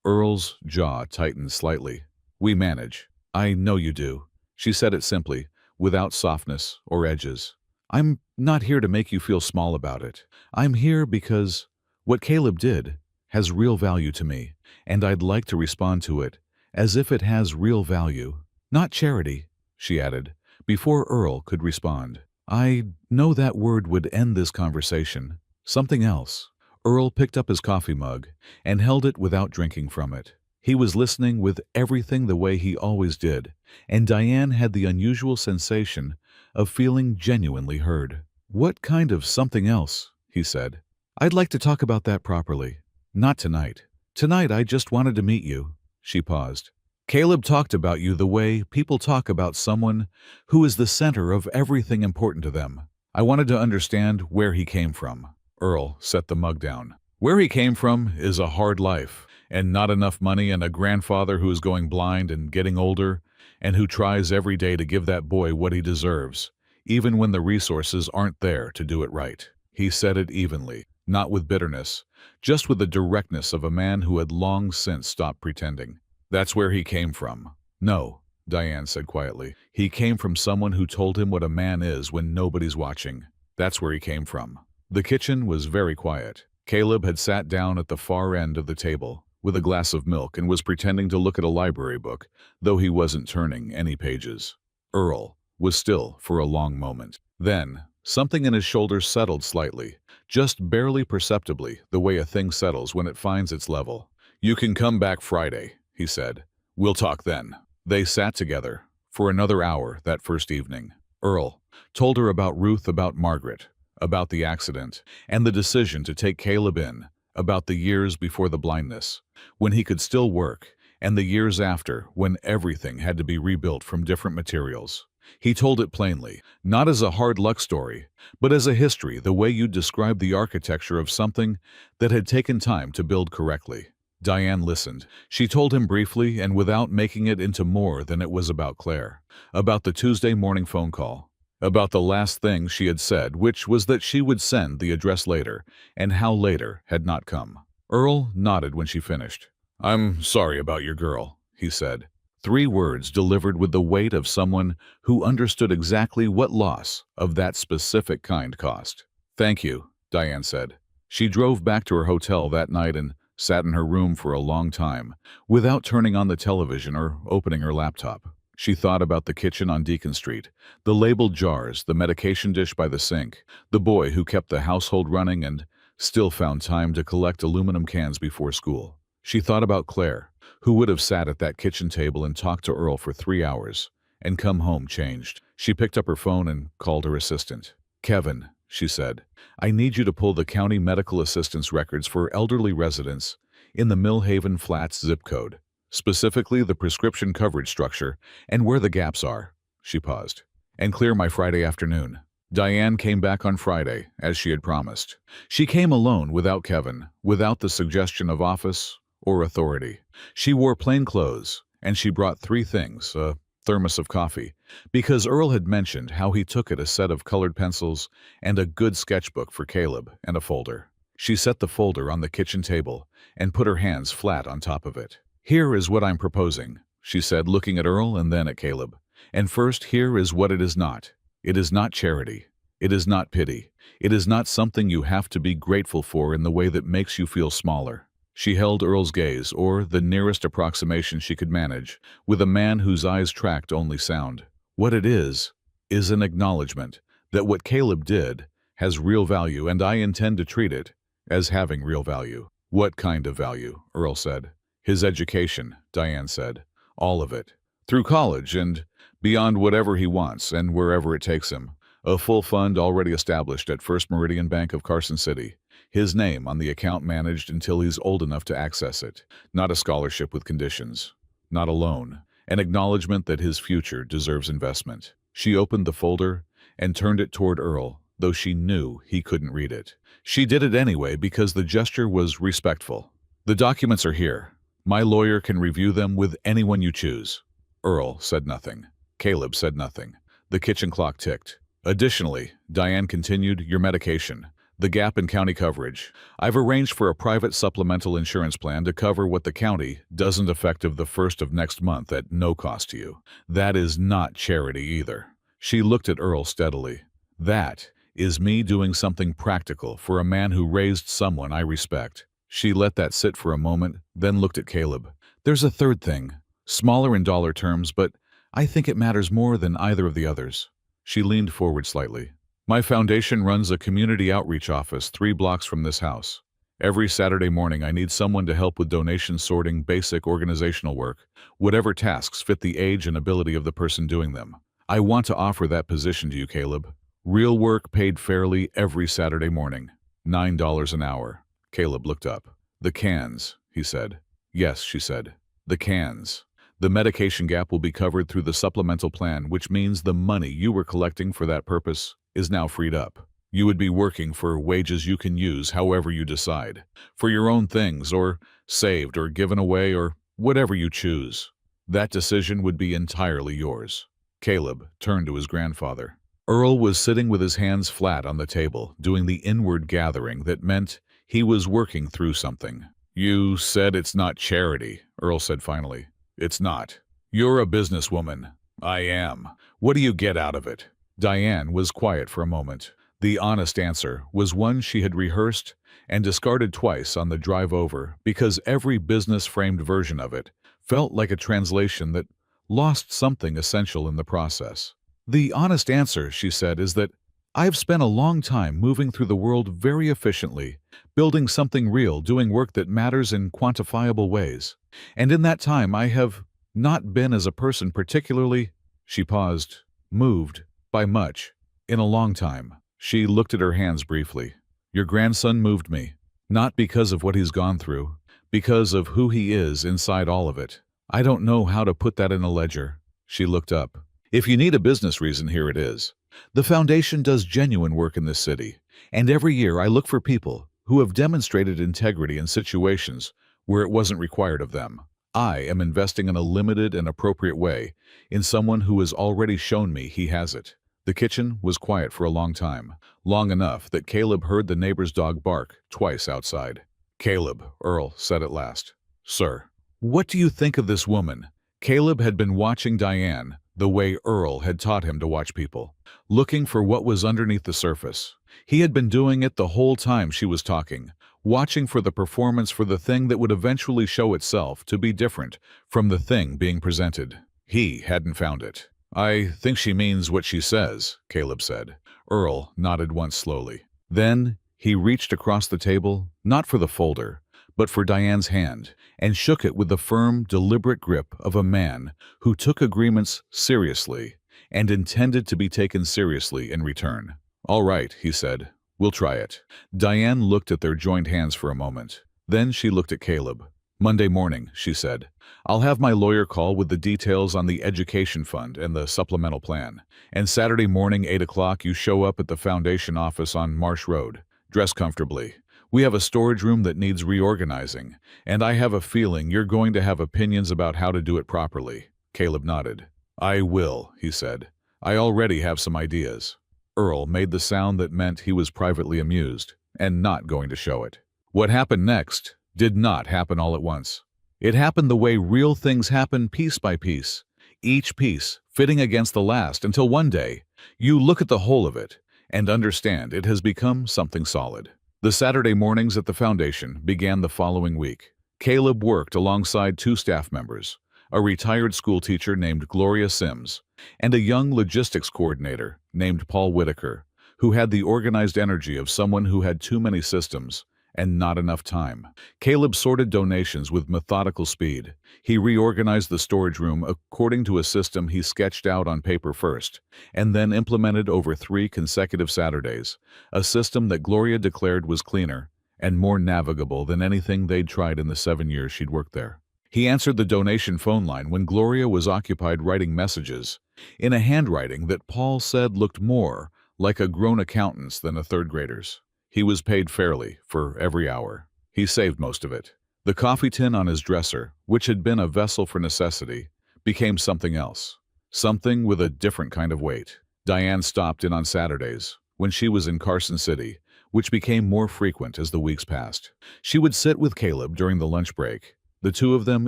Earl's jaw tightened slightly. "We manage." "I know you do." She said it simply, without softness or edges. "I'm not here to make you feel small about it. I'm here because what Caleb did has real value to me, and I'd like to respond to it as if it has real value. Not charity," she added, before Earl could respond. "I know that word would end this conversation. Something else." Earl picked up his coffee mug and held it without drinking from it. He was listening with everything the way he always did, and Diane had the unusual sensation of feeling genuinely heard. "What kind of something else?" he said. "I'd like to talk about that properly. Not tonight. Tonight I just wanted to meet you." She paused. "Caleb talked about you the way people talk about someone who is the center of everything important to them. I wanted to understand where he came from." Earl set the mug down. "Where he came from is a hard life, and not enough money, and a grandfather who is going blind and getting older, and who tries every day to give that boy what he deserves, even when the resources aren't there to do it right." He said it evenly, not with bitterness, just with the directness of a man who had long since stopped pretending. "That's where he came from." "No," Diane said quietly. "He came from someone who told him what a man is when nobody's watching. That's where he came from." The kitchen was very quiet. Caleb had sat down at the far end of the table with a glass of milk and was pretending to look at a library book, though he wasn't turning any pages. Earl was still for a long moment. Then, something in his shoulders settled slightly, just barely perceptibly, the way a thing settles when it finds its level. "You can come back Friday," he said. "We'll talk then." They sat together for another hour that first evening. Earl told her about Ruth, about Margaret, about the accident, and the decision to take Caleb in, about the years before the blindness, when he could still work, and the years after, when everything had to be rebuilt from different materials. He told it plainly, not as a hard luck story, but as a history, the way you'd describe the architecture of something that had taken time to build correctly. Diane listened. She told him briefly and without making it into more than it was about Claire, about the Tuesday morning phone call, about the last thing she had said, which was that she would send the address later, and how later had not come. Earl nodded when she finished. "I'm sorry about your girl," he said. 3 words delivered with the weight of someone who understood exactly what loss of that specific kind cost. "Thank you," Diane said. She drove back to her hotel that night and sat in her room for a long time, without turning on the television or opening her laptop. She thought about the kitchen on Deacon Street, the labeled jars, the medication dish by the sink, the boy who kept the household running and still found time to collect aluminum cans before school. She thought about Claire, who would have sat at that kitchen table and talked to Earl for 3 hours, and come home changed. She picked up her phone and called her assistant. "Kevin," she said, "I need you to pull the county medical assistance records for elderly residents in the Millhaven Flats zip code, specifically the prescription coverage structure and where the gaps are." She paused. "And clear my Friday afternoon." Diane came back on Friday, as she had promised. She came alone, without Kevin, without the suggestion of office or authority. She wore plain clothes, and she brought 3 things, a thermos of coffee, because Earl had mentioned how he took it a set of colored pencils and a good sketchbook for Caleb and a folder. She set the folder on the kitchen table and put her hands flat on top of it. "Here is what I'm proposing," she said, looking at Earl and then at Caleb. "And first, here is what it is not. It is not charity. It is not pity. It is not something you have to be grateful for in the way that makes you feel smaller." She held Earl's gaze, or the nearest approximation she could manage, with a man whose eyes tracked only sound. "What it is an acknowledgement that what Caleb did has real value, and I intend to treat it as having real value." "What kind of value?" Earl said. "His education," Diane said. "All of it. Through college and beyond, whatever he wants and wherever it takes him. A full fund already established at First Meridian Bank of Carson City. His name on the account managed until he's old enough to access it. Not a scholarship with conditions. Not a loan. An acknowledgement that his future deserves investment." She opened the folder and turned it toward Earl, though she knew he couldn't read it. She did it anyway because the gesture was respectful. "The documents are here. My lawyer can review them with anyone you choose." Earl said nothing. Caleb said nothing. The kitchen clock ticked. "Additionally," Diane continued, "your medication. The gap in county coverage. I've arranged for a private supplemental insurance plan to cover what the county doesn't effective the 1st of next month at no cost to you. That is not charity either." She looked at Earl steadily. "That is me doing something practical for a man who raised someone I respect." She let that sit for a moment, then looked at Caleb. "There's a third thing, smaller in dollar terms, but I think it matters more than either of the others." She leaned forward slightly. "My foundation runs a community outreach office 3 blocks from this house. Every Saturday morning I need someone to help with donation sorting, basic organizational work, whatever tasks fit the age and ability of the person doing them. I want to offer that position to you, Caleb. Real work paid fairly every Saturday morning. $9 an hour." Caleb looked up. "The cans," he said. "Yes," she said. "The cans. The medication gap will be covered through the supplemental plan, which means the money you were collecting for that purpose is now freed up. You would be working for wages you can use however you decide, for your own things, or saved or given away, or whatever you choose. That decision would be entirely yours." Caleb turned to his grandfather. Earl was sitting with his hands flat on the table, doing the inward gathering that meant he was working through something. "You said it's not charity," Earl said finally. "It's not. You're a businesswoman. I am. What do you get out of it?" Diane was quiet for a moment. The honest answer was one she had rehearsed and discarded twice on the drive over because every business-framed version of it felt like a translation that lost something essential in the process. "The honest answer," she said, "is that I've spent a long time moving through the world very efficiently, building something real, doing work that matters in quantifiable ways. And in that time I have not been as a person particularly," she paused, "moved by much in a long time." She looked at her hands briefly. "Your grandson moved me, not because of what he's gone through, because of who he is inside all of it. I don't know how to put that in a ledger." She looked up. "If you need a business reason, here it is. The foundation does genuine work in this city, and every year I look for people who have demonstrated integrity in situations where it wasn't required of them. I am investing in a limited and appropriate way in someone who has already shown me he has it." The kitchen was quiet for a long time, long enough that Caleb heard the neighbor's dog bark twice outside. "Caleb," Earl said at last. "Sir." "What do you think of this woman?" Caleb had been watching Diane the way Earl had taught him to watch people, looking for what was underneath the surface. He had been doing it the whole time she was talking, watching for the performance, for the thing that would eventually show itself to be different from the thing being presented. He hadn't found it. "I think she means what she says," Caleb said. Earl nodded once slowly. Then he reached across the table, not for the folder, but for Diane's hand, and shook it with the firm, deliberate grip of a man who took agreements seriously and intended to be taken seriously in return. "All right," he said. "We'll try it." Diane looked at their joined hands for a moment. Then she looked at Caleb. "Monday morning," she said. "I'll have my lawyer call with the details on the education fund and the supplemental plan. And Saturday morning, 8 o'clock, you show up at the foundation office on Marsh Road. Dress comfortably. We have a storage room that needs reorganizing, and I have a feeling you're going to have opinions about how to do it properly." Caleb nodded. "I will," he said. "I already have some ideas." Earl made the sound that meant he was privately amused, and not going to show it. What happened next did not happen all at once. It happened the way real things happen, piece by piece, each piece fitting against the last, until one day you look at the whole of it and understand it has become something solid. The Saturday mornings at the foundation began the following week. Caleb worked alongside two staff members, a retired school teacher named Gloria Sims and a young logistics coordinator named Paul Whitaker, who had the organized energy of someone who had too many systems and not enough time. Caleb sorted donations with methodical speed. He reorganized the storage room according to a system he sketched out on paper first, and then implemented over 3 consecutive Saturdays, a system that Gloria declared was cleaner and more navigable than anything they'd tried in the 7 years she'd worked there. He answered the donation phone line when Gloria was occupied writing messages in a handwriting that Paul said looked more like a grown accountant's than a third grader's. He was paid fairly for every hour. He saved most of it. The coffee tin on his dresser, which had been a vessel for necessity, became something else, something with a different kind of weight. Diane stopped in on Saturdays when she was in Carson City, which became more frequent as the weeks passed. She would sit with Caleb during the lunch break, the two of them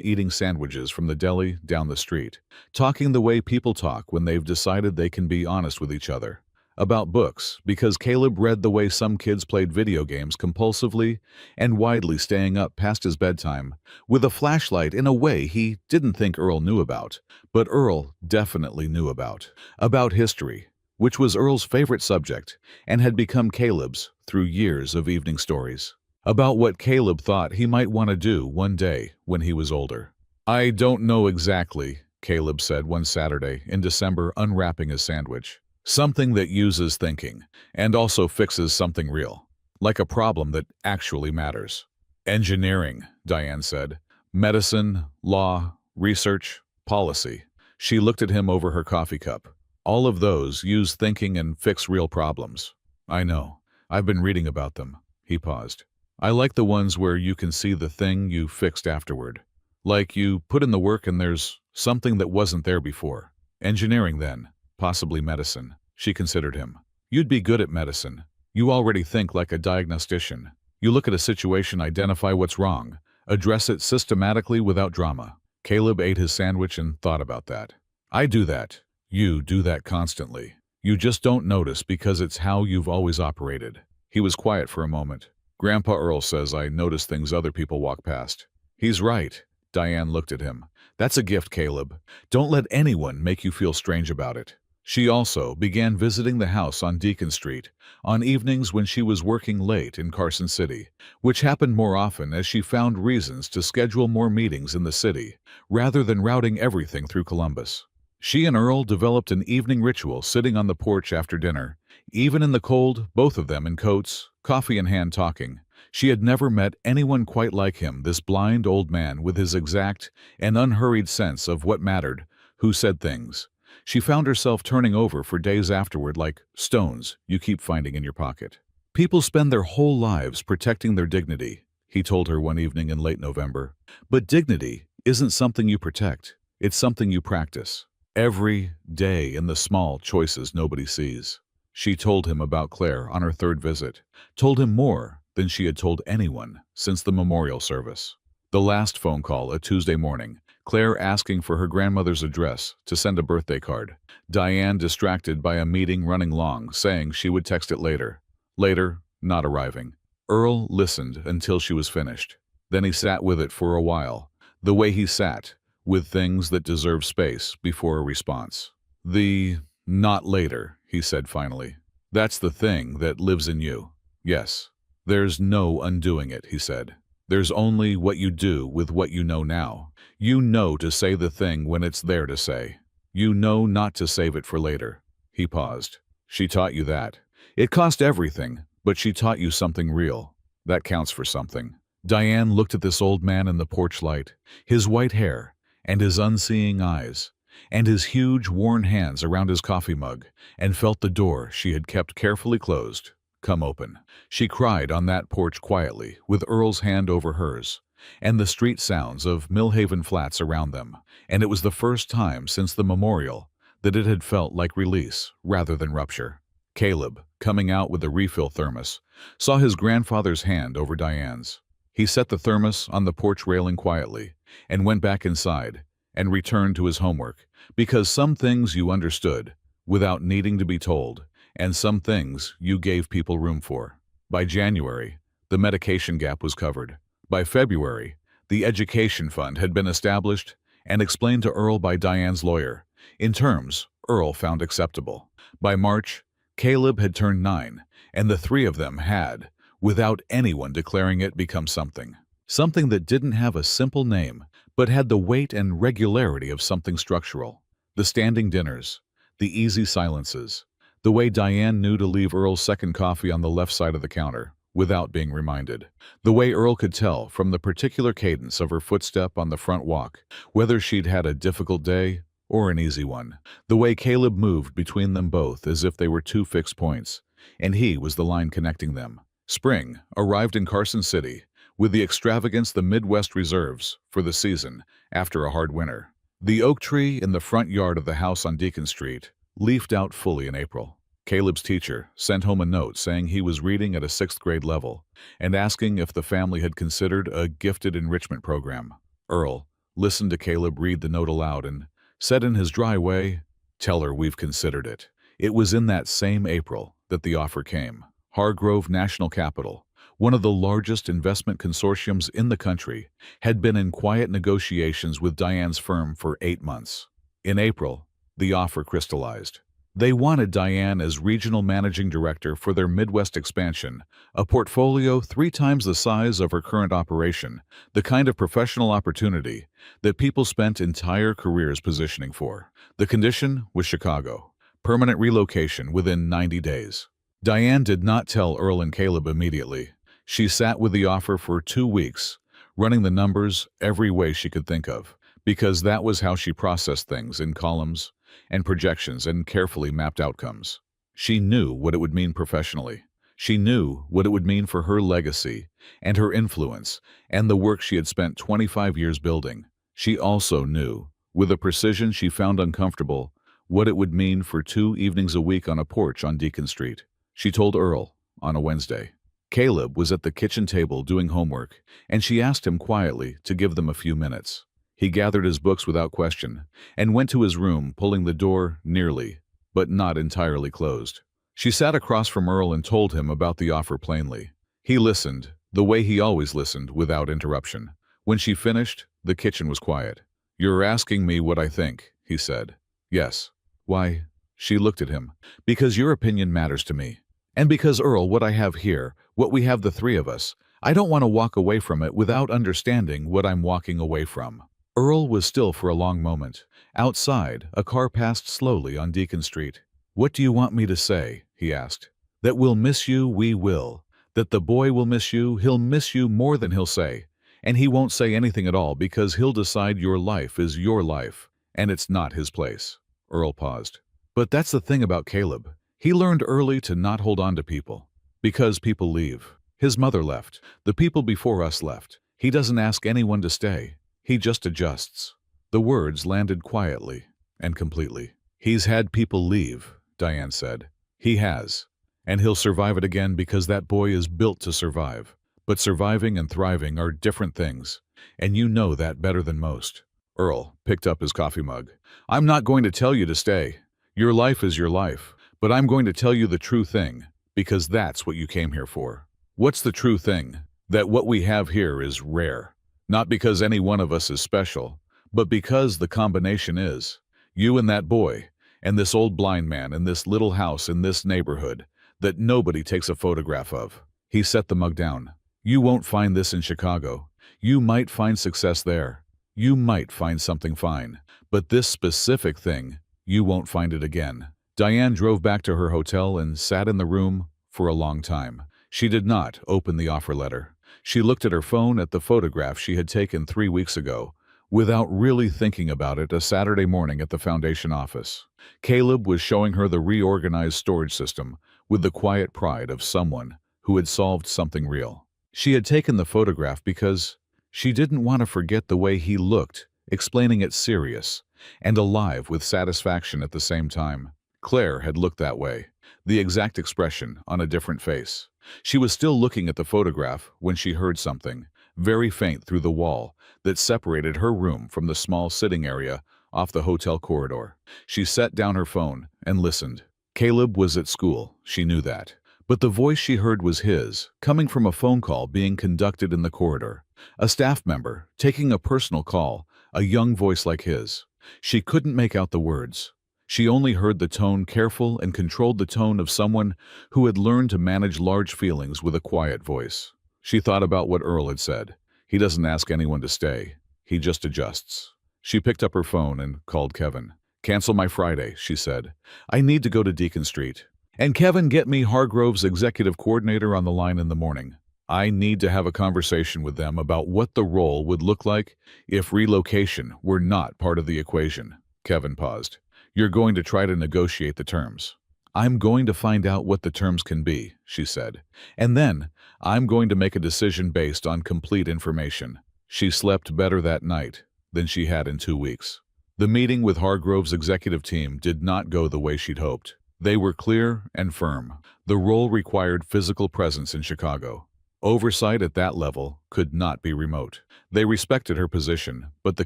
eating sandwiches from the deli down the street, talking the way people talk when they've decided they can be honest with each other. About books, because Caleb read the way some kids played video games compulsively and widely, staying up past his bedtime with a flashlight in a way he didn't think Earl knew about, but Earl definitely knew about. About history, which was Earl's favorite subject and had become Caleb's through years of evening stories. About what Caleb thought he might want to do one day when he was older. "I don't know exactly," Caleb said one Saturday in December, unwrapping his sandwich. "Something that uses thinking and also fixes something real, like a problem that actually matters." "Engineering," Diane said. "Medicine, law, research, policy." She looked at him over her coffee cup. "All of those use thinking and fix real problems." "I know. I've been reading about them." He paused. "I like the ones where you can see the thing you fixed afterward. Like you put in the work and there's something that wasn't there before." "Engineering, then. Possibly medicine." She considered him. "You'd be good at medicine. You already think like a diagnostician. You look at a situation, identify what's wrong, address it systematically without drama." Caleb ate his sandwich and thought about that. "I do that. You do that constantly. You just don't notice because it's how you've always operated." He was quiet for a moment. "Grandpa Earl says I notice things other people walk past." "He's right." Diane looked at him. "That's a gift, Caleb. Don't let anyone make you feel strange about it." She also began visiting the house on Deacon Street on evenings when she was working late in Carson City, which happened more often as she found reasons to schedule more meetings in the city rather than routing everything through Columbus. She and Earl developed an evening ritual, sitting on the porch after dinner, even in the cold, both of them in coats, coffee in hand, talking. She had never met anyone quite like him, this blind old man with his exact and unhurried sense of what mattered, who said things. She found herself turning over for days afterward like stones you keep finding in your pocket. "People spend their whole lives protecting their dignity," he told her one evening in late November. "But dignity isn't something you protect, it's something you practice. Every day in the small choices nobody sees." She told him about Claire on her third visit, told him more than she had told anyone since the memorial service. The last phone call, a Tuesday morning, Claire asking for her grandmother's address to send a birthday card. Diane distracted by a meeting running long, saying she would text it later. Later, not arriving. Earl listened until she was finished. Then he sat with it for a while, the way he sat, with things that deserve space before a response. "The not later," he said finally. "That's the thing that lives in you." "Yes. There's no undoing it," he said. "There's only what you do with what you know now. You know to say the thing when it's there to say. You know not to save it for later." He paused. "She taught you that. It cost everything, but she taught you something real. That counts for something." Diane looked at this old man in the porch light, his white hair, and his unseeing eyes, and his huge worn hands around his coffee mug, and felt the door she had kept carefully closed come open. She cried on that porch quietly, with Earl's hand over hers, and the street sounds of Millhaven Flats around them, and it was the first time since the memorial that it had felt like release rather than rupture. Caleb coming out with a refill thermos, saw his grandfather's hand over Diane's. He set the thermos on the porch railing quietly and went back inside and returned to his homework, because some things you understood without needing to be told, and some things you gave people room for. By January, the medication gap was covered. By February, the education fund had been established and explained to Earl by Diane's lawyer, in terms Earl found acceptable. By March, Caleb had turned 9, and the three of them had, without anyone declaring it, become something. Something that didn't have a simple name, but had the weight and regularity of something structural. The standing dinners, the easy silences, the way Diane knew to leave Earl's second coffee on the left side of the counter without being reminded. The way Earl could tell from the particular cadence of her footstep on the front walk whether she'd had a difficult day or an easy one. The way Caleb moved between them both as if they were two fixed points, and he was the line connecting them. Spring arrived in Carson City with the extravagance the Midwest reserves for the season after a hard winter. The oak tree in the front yard of the house on Deacon Street leafed out fully in April. Caleb's teacher sent home a note saying he was reading at a 6th grade level and asking if the family had considered a gifted enrichment program. Earl listened to Caleb read the note aloud and said in his dry way, "Tell her we've considered it." It was in that same April that the offer came. Hargrove National Capital, one of the largest investment consortiums in the country, had been in quiet negotiations with Diane's firm for 8 months. In April, the offer crystallized. They wanted Diane as regional managing director for their Midwest expansion, a portfolio 3 times the size of her current operation, the kind of professional opportunity that people spent entire careers positioning for. The condition was Chicago, permanent relocation within 90 days. Diane did not tell Earl and Caleb immediately. She sat with the offer for 2 weeks, running the numbers every way she could think of, because that was how she processed things in columns and projections and carefully mapped outcomes. She knew what it would mean professionally. She knew what it would mean for her legacy and her influence and the work she had spent 25 years building. She also knew, with a precision she found uncomfortable, what it would mean for 2 evenings a week on a porch on Deacon Street. She told Earl on a Wednesday. Caleb was at the kitchen table doing homework, and she asked him quietly to give them a few minutes. He gathered his books without question and went to his room, pulling the door nearly, but not entirely closed. She sat across from Earl and told him about the offer plainly. He listened, the way he always listened, without interruption. When she finished, the kitchen was quiet. "You're asking me what I think," he said. "Yes." "Why?" She looked at him. "Because your opinion matters to me. And because, Earl, what I have here, what we have the 3 of us, I don't want to walk away from it without understanding what I'm walking away from." Earl was still for a long moment. Outside, a car passed slowly on Deacon Street. "What do you want me to say?" he asked. "That we'll miss you, we will. That the boy will miss you, he'll miss you more than he'll say. And he won't say anything at all because he'll decide your life is your life, and it's not his place." Earl paused. "But that's the thing about Caleb. He learned early to not hold on to people. Because people leave. His mother left. The people before us left. He doesn't ask anyone to stay. He just adjusts." The words landed quietly and completely. "He's had people leave," Diane said. "He has. And he'll survive it again because that boy is built to survive. But surviving and thriving are different things, and you know that better than most." Earl picked up his coffee mug. "I'm not going to tell you to stay. Your life is your life. But I'm going to tell you the true thing, because that's what you came here for." "What's the true thing?" "That what we have here is rare. Not because any one of us is special, but because the combination is. You and that boy, and this old blind man in this little house in this neighborhood that nobody takes a photograph of." He set the mug down. "You won't find this in Chicago. You might find success there. You might find something fine. But this specific thing, you won't find it again." Diane drove back to her hotel and sat in the room for a long time. She did not open the offer letter. She looked at her phone at the photograph she had taken 3 weeks ago, without really thinking about it, a Saturday morning at the foundation office. Caleb was showing her the reorganized storage system with the quiet pride of someone who had solved something real. She had taken the photograph because she didn't want to forget the way he looked, explaining it serious and alive with satisfaction at the same time. Claire had looked that way, the exact expression on a different face. She was still looking at the photograph when she heard something, very faint through the wall, that separated her room from the small sitting area off the hotel corridor. She set down her phone and listened. Caleb was at school, she knew that. But the voice she heard was his, coming from a phone call being conducted in the corridor. A staff member, taking a personal call, a young voice like his. She couldn't make out the words. She only heard the tone, careful and controlled the tone of someone who had learned to manage large feelings with a quiet voice. She thought about what Earl had said. He doesn't ask anyone to stay. He just adjusts. She picked up her phone and called Kevin. "Cancel my Friday," she said. "I need to go to Deacon Street. And Kevin, get me Hargrove's executive coordinator on the line in the morning. I need to have a conversation with them about what the role would look like if relocation were not part of the equation." Kevin paused. "You're going to try to negotiate the terms." "I'm going to find out what the terms can be," she said. "And then I'm going to make a decision based on complete information." She slept better that night than she had in 2 weeks. The meeting with Hargrove's executive team did not go the way she'd hoped. They were clear and firm. The role required physical presence in Chicago. Oversight at that level could not be remote. They respected her position, but the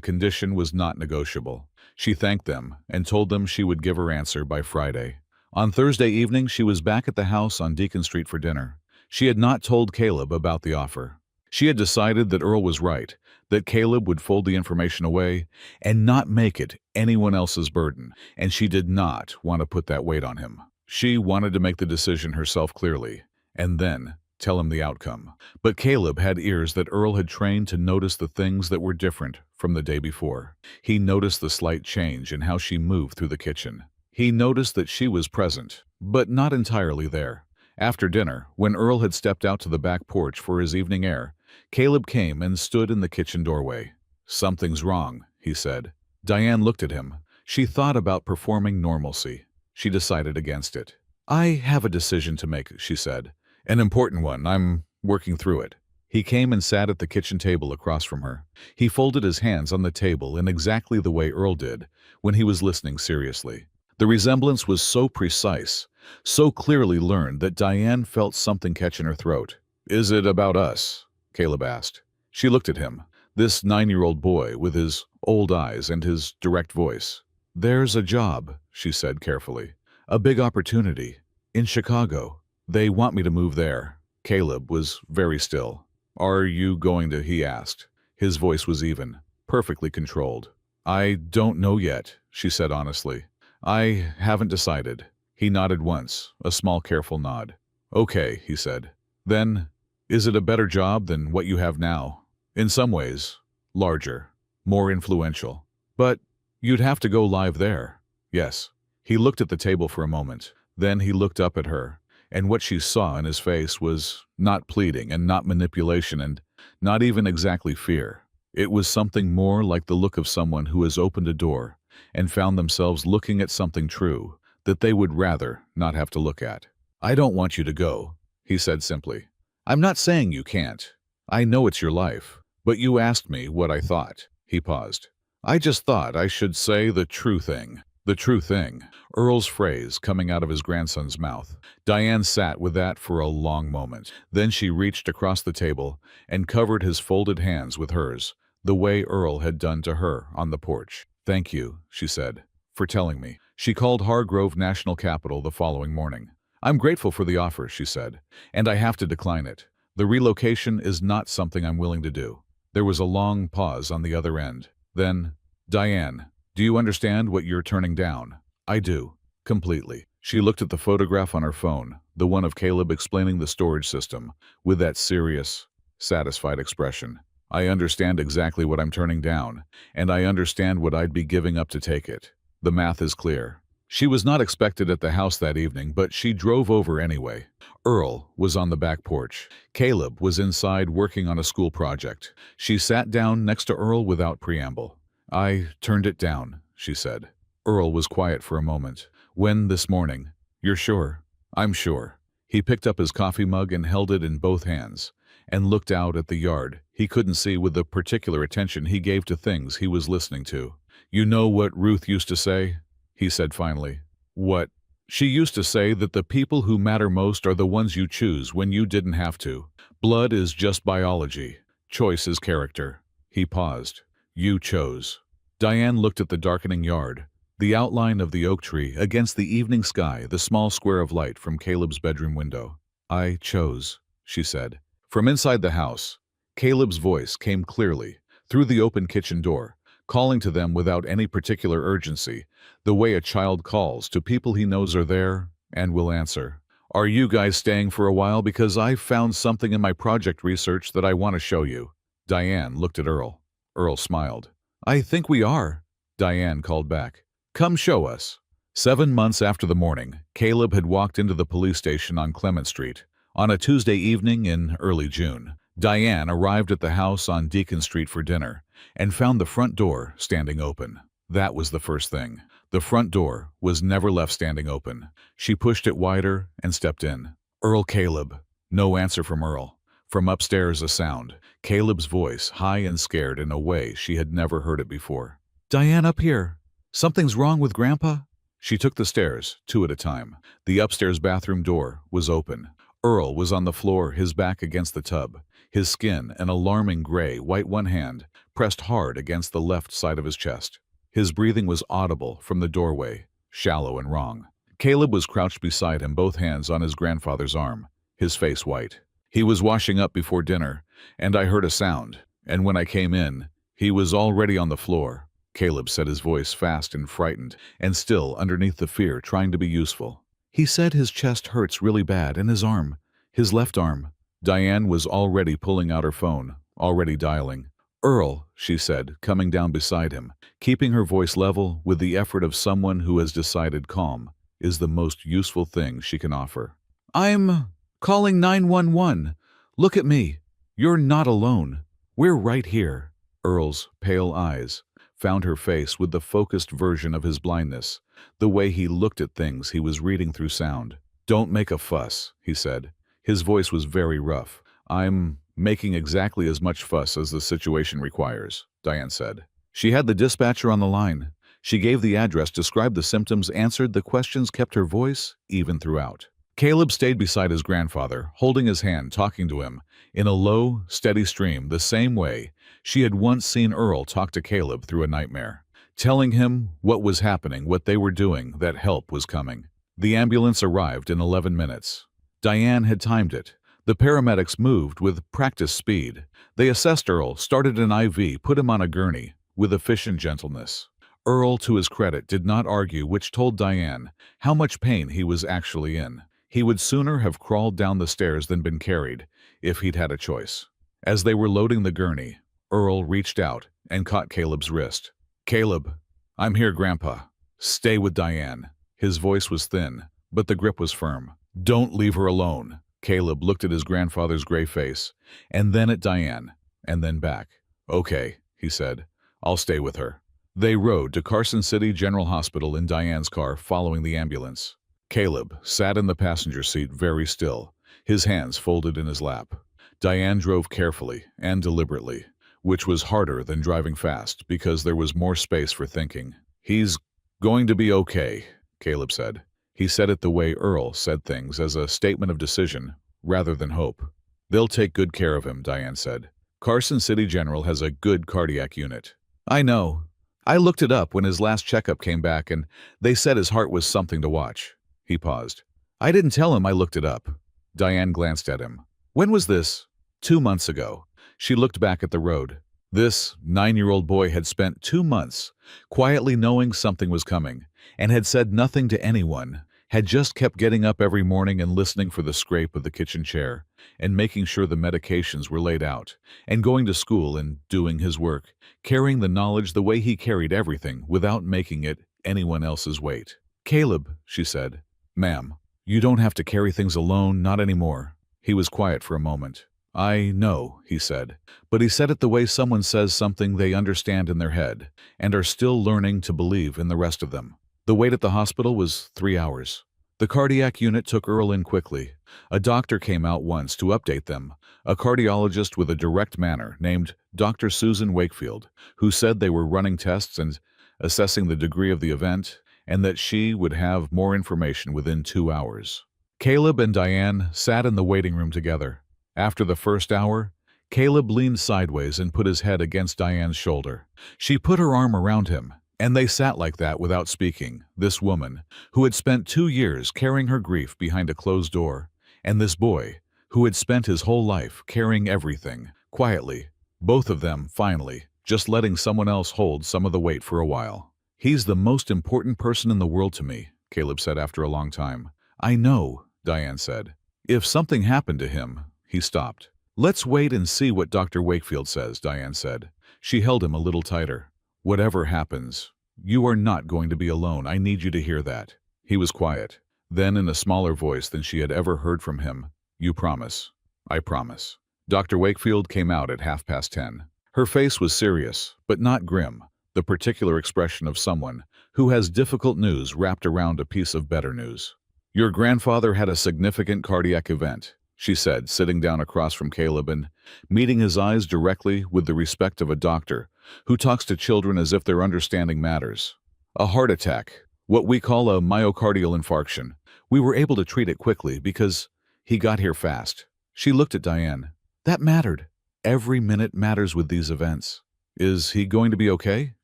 condition was not negotiable. She thanked them and told them she would give her answer by Friday. On Thursday evening, she was back at the house on Deacon Street for dinner. She had not told Caleb about the offer. She had decided that Earl was right, that Caleb would fold the information away and not make it anyone else's burden, and she did not want to put that weight on him. She wanted to make the decision herself clearly, and then tell him the outcome. But Caleb had ears that Earl had trained to notice the things that were different from the day before. He noticed the slight change in how she moved through the kitchen. He noticed that she was present, but not entirely there. After dinner, when Earl had stepped out to the back porch for his evening air, Caleb came and stood in the kitchen doorway. "Something's wrong," he said. Diane looked at him. She thought about performing normalcy. She decided against it. "I have a decision to make," she said. "An important one. I'm working through it." He came and sat at the kitchen table across from her. He folded his hands on the table in exactly the way Earl did when he was listening seriously. The resemblance was so precise, so clearly learned that Diane felt something catch in her throat. "Is it about us?" Caleb asked. She looked at him, this 9-year-old boy with his old eyes and his direct voice. "There's a job," she said carefully. "A big opportunity. In Chicago. They want me to move there." Caleb was very still. "Are you going to?" he asked. His voice was even, perfectly controlled. "I don't know yet," she said honestly. "I haven't decided." He nodded once, a small careful nod. "Okay," he said. "Then, is it a better job than what you have now?" "In some ways. Larger. More influential. But you'd have to go live there." "Yes." He looked at the table for a moment. Then he looked up at her, and what she saw in his face was not pleading and not manipulation and not even exactly fear. It was something more like the look of someone who has opened a door and found themselves looking at something true that they would rather not have to look at. "I don't want you to go," he said simply. "I'm not saying you can't. I know it's your life. But you asked me what I thought." He paused. "I just thought I should say the true thing." The true thing. Earl's phrase coming out of his grandson's mouth. Diane sat with that for a long moment. Then she reached across the table and covered his folded hands with hers, the way Earl had done to her on the porch. "Thank you," she said, "for telling me." She called Hargrove National Capital the following morning. "I'm grateful for the offer," she said, "and I have to decline it. The relocation is not something I'm willing to do." There was a long pause on the other end. Then, "Diane, do you understand what you're turning down?" "I do. Completely." She looked at the photograph on her phone, the one of Caleb explaining the storage system, with that serious, satisfied expression. "I understand exactly what I'm turning down, and I understand what I'd be giving up to take it. The math is clear." She was not expected at the house that evening, but she drove over anyway. Earl was on the back porch. Caleb was inside working on a school project. She sat down next to Earl without preamble. "I turned it down," she said. Earl was quiet for a moment. "When this morning?" "You're sure?" "I'm sure." He picked up his coffee mug and held it in both hands, and looked out at the yard. He couldn't see with the particular attention he gave to things he was listening to. "You know what Ruth used to say?" he said finally. "What?" She used to say that the people who matter most are the ones you choose when you didn't have to. Blood is just biology. Choice is character. He paused. You chose. Diane looked at the darkening yard, the outline of the oak tree against the evening sky, the small square of light from Caleb's bedroom window. I chose, she said. From inside the house, Caleb's voice came clearly, through the open kitchen door, calling to them without any particular urgency, the way a child calls to people he knows are there and will answer. Are you guys staying for a while? Because I found something in my project research that I want to show you. Diane looked at Earl. Earl smiled. I think we are, Diane called back. Come show us. 7 months after the morning, Caleb had walked into the police station on Clement Street. On a Tuesday evening in early June, Diane arrived at the house on Deacon Street for dinner and found the front door standing open. That was the first thing. The front door was never left standing open. She pushed it wider and stepped in. Earl, Caleb. No answer from Earl. From upstairs a sound. Caleb's voice, high and scared in a way she had never heard it before. Diane, up here. Something's wrong with Grandpa? She took the stairs, 2 at a time. The upstairs bathroom door was open. Earl was on the floor, his back against the tub, his skin an alarming gray-white, one hand pressed hard against the left side of his chest. His breathing was audible from the doorway, shallow and wrong. Caleb was crouched beside him, both hands on his grandfather's arm, his face white. He was washing up before dinner, and I heard a sound, and when I came in, he was already on the floor. Caleb said, his voice fast and frightened, and still underneath the fear, trying to be useful. He said his chest hurts really bad, and his arm, his left arm. Diane was already pulling out her phone, already dialing. Earl, she said, coming down beside him, keeping her voice level with the effort of someone who has decided calm is the most useful thing she can offer. I'm calling 911. Look at me. You're not alone. We're right here. Earl's pale eyes found her face with the focused version of his blindness, the way he looked at things he was reading through sound. Don't make a fuss, he said. His voice was very rough. I'm making exactly as much fuss as the situation requires, Diane said. She had the dispatcher on the line. She gave the address, described the symptoms, answered the questions, kept her voice even throughout. Caleb stayed beside his grandfather, holding his hand, talking to him, in a low, steady stream, the same way she had once seen Earl talk to Caleb through a nightmare, telling him what was happening, what they were doing, that help was coming. The ambulance arrived in 11 minutes. Diane had timed it. The paramedics moved with practiced speed. They assessed Earl, started an IV, put him on a gurney, with efficient gentleness. Earl, to his credit, did not argue, which told Diane how much pain he was actually in. He would sooner have crawled down the stairs than been carried, if he'd had a choice. As they were loading the gurney, Earl reached out and caught Caleb's wrist. Caleb, I'm here, Grandpa. Stay with Diane. His voice was thin, but the grip was firm. Don't leave her alone. Caleb looked at his grandfather's gray face, and then at Diane, and then back. Okay, he said. I'll stay with her. They rode to Carson City General Hospital in Diane's car, following the ambulance. Caleb sat in the passenger seat very still, his hands folded in his lap. Diane drove carefully and deliberately, which was harder than driving fast because there was more space for thinking. He's going to be okay, Caleb said. He said it the way Earl said things, as a statement of decision rather than hope. They'll take good care of him, Diane said. Carson City General has a good cardiac unit. I know. I looked it up when his last checkup came back, and they said his heart was something to watch. He paused. I didn't tell him I looked it up. Diane glanced at him. When was this? 2 months ago. She looked back at the road. This 9-year-old boy had spent 2 months quietly knowing something was coming, and had said nothing to anyone, had just kept getting up every morning and listening for the scrape of the kitchen chair, and making sure the medications were laid out, and going to school and doing his work, carrying the knowledge the way he carried everything without making it anyone else's weight. Caleb, she said. Ma'am, you don't have to carry things alone, not anymore. He was quiet for a moment. I know, he said, but he said it the way someone says something they understand in their head, and are still learning to believe in the rest of them. The wait at the hospital was 3 hours. The cardiac unit took Earl in quickly. A doctor came out once to update them, a cardiologist with a direct manner named Dr. Susan Wakefield, who said they were running tests and assessing the degree of the event, and that she would have more information within 2 hours. Caleb and Diane sat in the waiting room together. After the first hour, Caleb leaned sideways and put his head against Diane's shoulder. She put her arm around him, and they sat like that without speaking, this woman, who had spent 2 years carrying her grief behind a closed door, and this boy, who had spent his whole life carrying everything, quietly, both of them, finally, just letting someone else hold some of the weight for a while. "He's the most important person in the world to me," Caleb said after a long time. "I know," Diane said. "If something happened to him," he stopped. "Let's wait and see what Dr. Wakefield says," Diane said. She held him a little tighter. "Whatever happens, you are not going to be alone. I need you to hear that." He was quiet. Then, in a smaller voice than she had ever heard from him, "You promise?" "I promise." Dr. Wakefield came out at 10:30. Her face was serious, but not grim, the particular expression of someone who has difficult news wrapped around a piece of better news. "Your grandfather had a significant cardiac event," she said, sitting down across from Caleb and meeting his eyes directly with the respect of a doctor who talks to children as if their understanding matters. "A heart attack, what we call a myocardial infarction. We were able to treat it quickly because he got here fast." She looked at Diane. "That mattered. Every minute matters with these events." "Is he going to be okay?"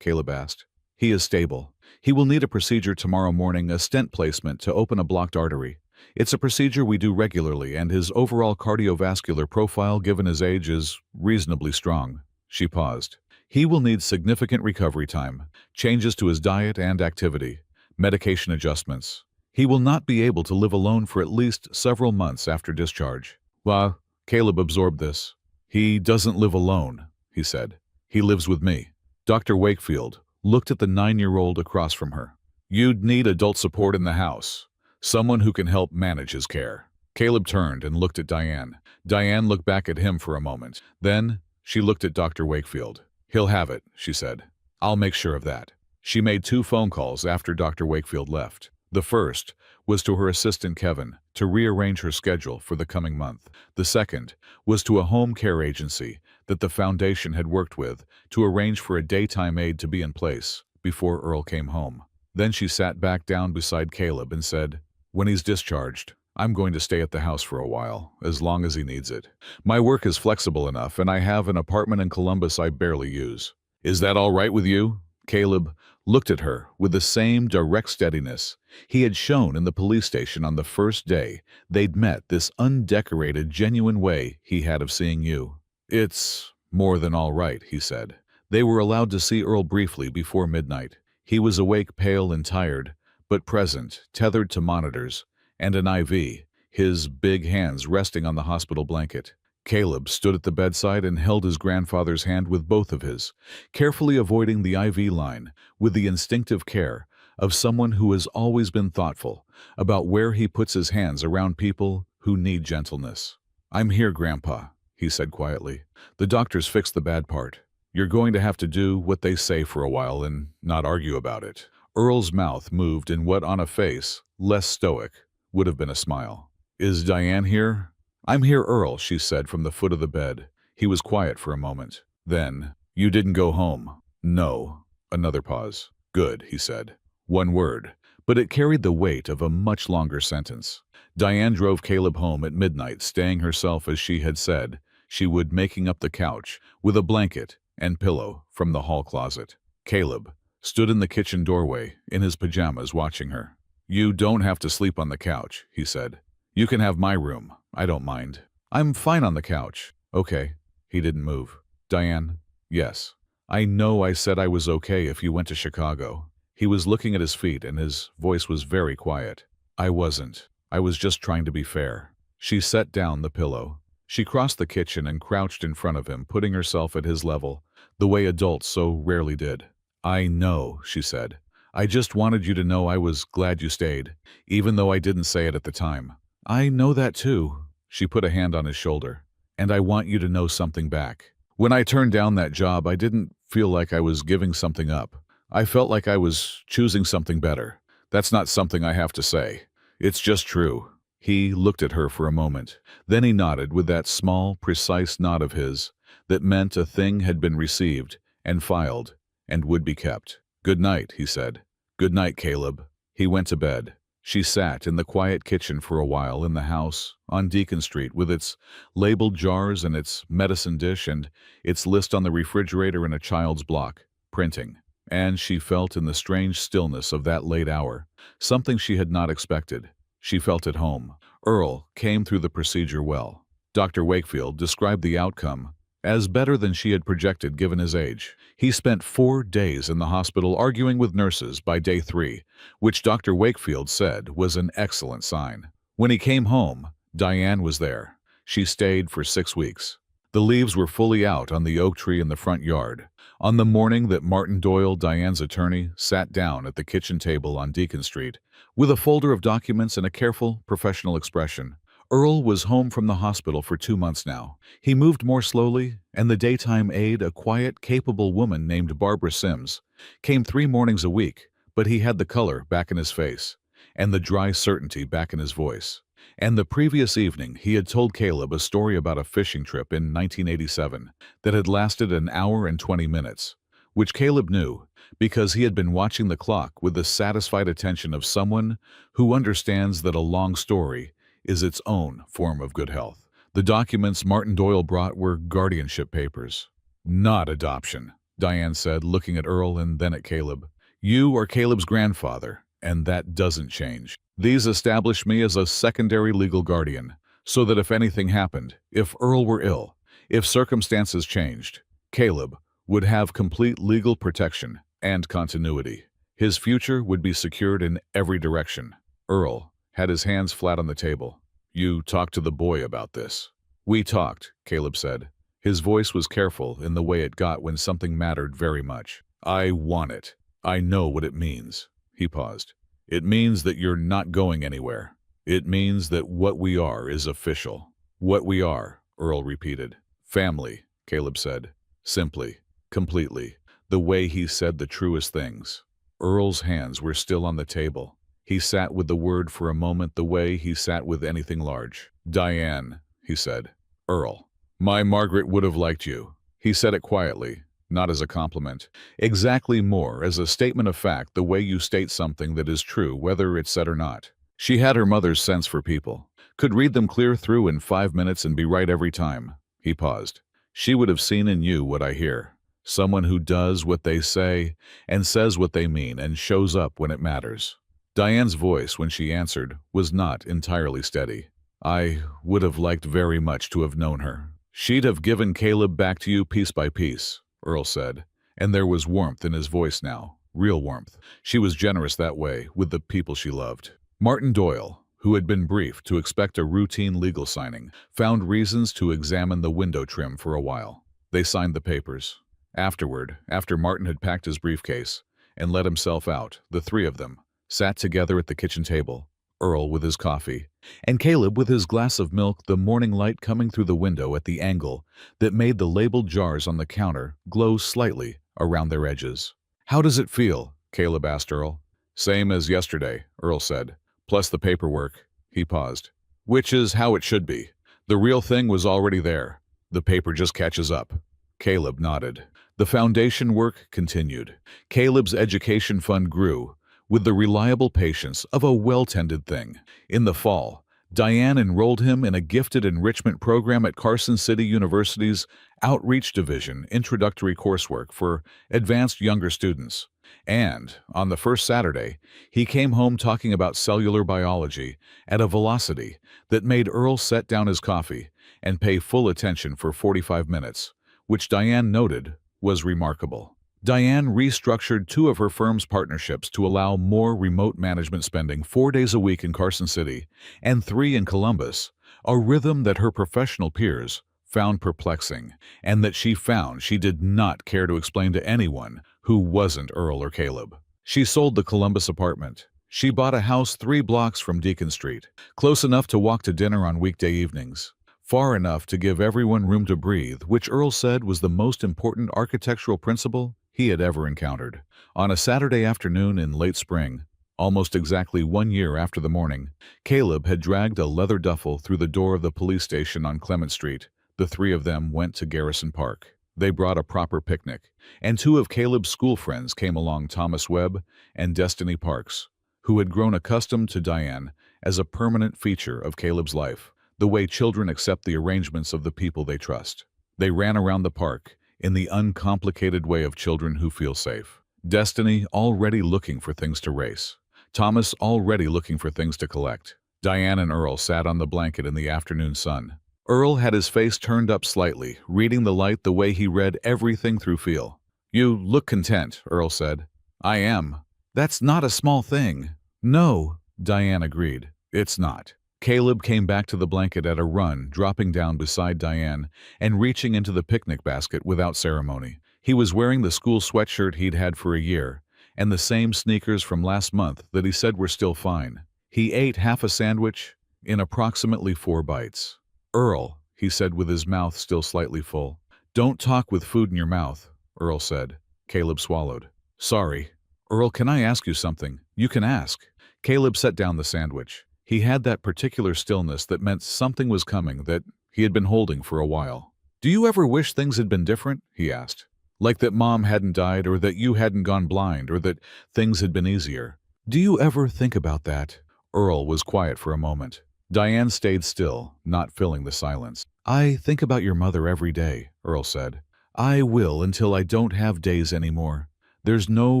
Caleb asked. "He is stable. He will need a procedure tomorrow morning, a stent placement to open a blocked artery. It's a procedure we do regularly, and his overall cardiovascular profile, given his age, is reasonably strong." She paused. "He will need significant recovery time, changes to his diet and activity, medication adjustments. He will not be able to live alone for at least several months after discharge." "Well," Caleb absorbed this. "He doesn't live alone," he said. "He lives with me." Dr. Wakefield looked at the 9-year-old across from her. "You'd need adult support in the house. Someone who can help manage his care." Caleb turned and looked at Diane. Diane looked back at him for a moment. Then she looked at Dr. Wakefield. "He'll have it," she said. "I'll make sure of that." She made 2 phone calls after Dr. Wakefield left. The first was to her assistant Kevin to rearrange her schedule for the coming month. The second was to a home care agency that the foundation had worked with to arrange for a daytime aide to be in place before Earl came home. Then she sat back down beside Caleb and said, "When he's discharged, I'm going to stay at the house for a while, as long as he needs it. My work is flexible enough, and I have an apartment in Columbus I barely use. Is that all right with you?" Caleb looked at her with the same direct steadiness he had shown in the police station on the first day they'd met, this undecorated, genuine way he had of seeing you. "It's more than all right," he said. They were allowed to see Earl briefly before midnight. He was awake, pale and tired, but present, tethered to monitors and an IV, his big hands resting on the hospital blanket. Caleb stood at the bedside and held his grandfather's hand with both of his, carefully avoiding the IV line with the instinctive care of someone who has always been thoughtful about where he puts his hands around people who need gentleness. "I'm here, Grandpa," he said quietly. "The doctors fixed the bad part. You're going to have to do what they say for a while and not argue about it." Earl's mouth moved in what on a face less stoic would have been a smile. "Is Diane here?" "I'm here, Earl," she said from the foot of the bed. He was quiet for a moment. Then, "You didn't go home?" "No." Another pause. "Good," he said. One word, but it carried the weight of a much longer sentence. Diane drove Caleb home at midnight, staying herself as she had said she would, making up the couch with a blanket and pillow from the hall closet. Caleb stood in the kitchen doorway, in his pajamas, watching her. "You don't have to sleep on the couch," he said. "You can have my room. I don't mind." "I'm fine on the couch." "Okay." He didn't move. "Diane?" "Yes. I know I said I was okay if you went to Chicago." He was looking at his feet and his voice was very quiet. "I wasn't. I was just trying to be fair." She set down the pillow. She crossed the kitchen and crouched in front of him, putting herself at his level, the way adults so rarely did. "I know," she said. "I just wanted you to know I was glad you stayed, even though I didn't say it at the time." "I know that too." She put a hand on his shoulder. "And I want you to know something back. When I turned down that job, I didn't feel like I was giving something up. I felt like I was choosing something better. That's not something I have to say. It's just true." He looked at her for a moment. Then he nodded with that small, precise nod of his that meant a thing had been received and filed and would be kept. "Good night," he said. "Good night, Caleb." He went to bed. She sat in the quiet kitchen for a while in the house on Deacon Street with its labeled jars and its medicine dish and its list on the refrigerator in a child's block, printing. And she felt in the strange stillness of that late hour something she had not expected. She felt at home. Earl came through the procedure well. Dr. Wakefield described the outcome as better than she had projected given his age. He spent 4 days in the hospital arguing with nurses by day 3, which Dr. Wakefield said was an excellent sign. When he came home, Diane was there. She stayed for 6 weeks. The leaves were fully out on the oak tree in the front yard. On the morning that Martin Doyle, Diane's attorney, sat down at the kitchen table on Deacon Street, with a folder of documents and a careful, professional expression, Earl was home from the hospital for 2 months now. He moved more slowly, and the daytime aide, a quiet, capable woman named Barbara Sims, came 3 mornings a week, but he had the color back in his face, and the dry certainty back in his voice. And the previous evening, he had told Caleb a story about a fishing trip in 1987 that had lasted an hour and 20 minutes, which Caleb knew because he had been watching the clock with the satisfied attention of someone who understands that a long story is its own form of good health. The documents Martin Doyle brought were guardianship papers. "Not adoption," Diane said, looking at Earl and then at Caleb. "You are Caleb's grandfather, and that doesn't change. These establish me as a secondary legal guardian, so that if anything happened, if Earl were ill, if circumstances changed, Caleb would have complete legal protection and continuity. His future would be secured in every direction." Earl had his hands flat on the table. "You talked to the boy about this." "We talked," Caleb said. His voice was careful in the way it got when something mattered very much. "I want it. I know what it means." He paused. "It means that you're not going anywhere. It means that what we are is official." "What we are," Earl repeated. "Family," Caleb said. Simply, completely, the way he said the truest things. Earl's hands were still on the table. He sat with the word for a moment the way he sat with anything large. "Diane," he said. "Earl, my Margaret would have liked you." He said it quietly, not as a compliment. Exactly more as a statement of fact, the way you state something that is true, whether it's said or not. She had her mother's sense for people. Could read them clear through in 5 minutes and be right every time. He paused. "She would have seen in you what I hear. Someone who does what they say and says what they mean and shows up when it matters." Diane's voice, when she answered, was not entirely steady. "I would have liked very much to have known her. She'd have given Caleb back to you piece by piece," Earl said, and there was warmth in his voice now, real warmth. She was generous that way with the people she loved. Martin Doyle, who had been briefed to expect a routine legal signing, found reasons to examine the window trim for a while. They signed the papers. Afterward, after Martin had packed his briefcase and let himself out, the 3 of them sat together at the kitchen table, Earl with his coffee, and Caleb with his glass of milk, the morning light coming through the window at the angle that made the labeled jars on the counter glow slightly around their edges. "How does it feel?" Caleb asked Earl. "Same as yesterday," Earl said, "plus the paperwork." He paused. "Which is how it should be. The real thing was already there. The paper just catches up." Caleb nodded. The foundation work continued. Caleb's education fund grew, with the reliable patience of a well-tended thing. In the fall, Diane enrolled him in a gifted enrichment program at Carson City University's Outreach Division introductory coursework for advanced younger students. And, on the first Saturday, he came home talking about cellular biology at a velocity that made Earl set down his coffee and pay full attention for 45 minutes, which Diane noted was remarkable. Diane restructured 2 of her firm's partnerships to allow more remote management spending 4 days a week in Carson City and 3 in Columbus, a rhythm that her professional peers found perplexing and that she found she did not care to explain to anyone who wasn't Earl or Caleb. She sold the Columbus apartment. She bought a house 3 blocks from Deacon Street, close enough to walk to dinner on weekday evenings, far enough to give everyone room to breathe, which Earl said was the most important architectural principle he had ever encountered. On a Saturday afternoon in late spring, almost exactly 1 year after the morning, Caleb had dragged a leather duffel through the door of the police station on Clement Street. The 3 of them went to Garrison Park. They brought a proper picnic, and two of Caleb's school friends came along, Thomas Webb and Destiny Parks, who had grown accustomed to Diane as a permanent feature of Caleb's life, the way children accept the arrangements of the people they trust. They ran around the park in the uncomplicated way of children who feel safe. Destiny already looking for things to race. Thomas already looking for things to collect. Diane and Earl sat on the blanket in the afternoon sun. Earl had his face turned up slightly, reading the light the way he read everything through feel. "You look content," Earl said. "I am. That's not a small thing." "No," Diane agreed. "It's not." Caleb came back to the blanket at a run, dropping down beside Diane and reaching into the picnic basket without ceremony. He was wearing the school sweatshirt he'd had for a year, and the same sneakers from last month that he said were still fine. He ate half a sandwich in approximately 4 bites. "Earl," he said with his mouth still slightly full. "Don't talk with food in your mouth," Earl said. Caleb swallowed. "Sorry." "Earl, can I ask you something?" "You can ask." Caleb set down the sandwich. He had that particular stillness that meant something was coming that he had been holding for a while. "Do you ever wish things had been different?" he asked. "Like that Mom hadn't died, or that you hadn't gone blind, or that things had been easier. Do you ever think about that?" Earl was quiet for a moment. Diane stayed still, not filling the silence. "I think about your mother every day," Earl said. "I will until I don't have days anymore. There's no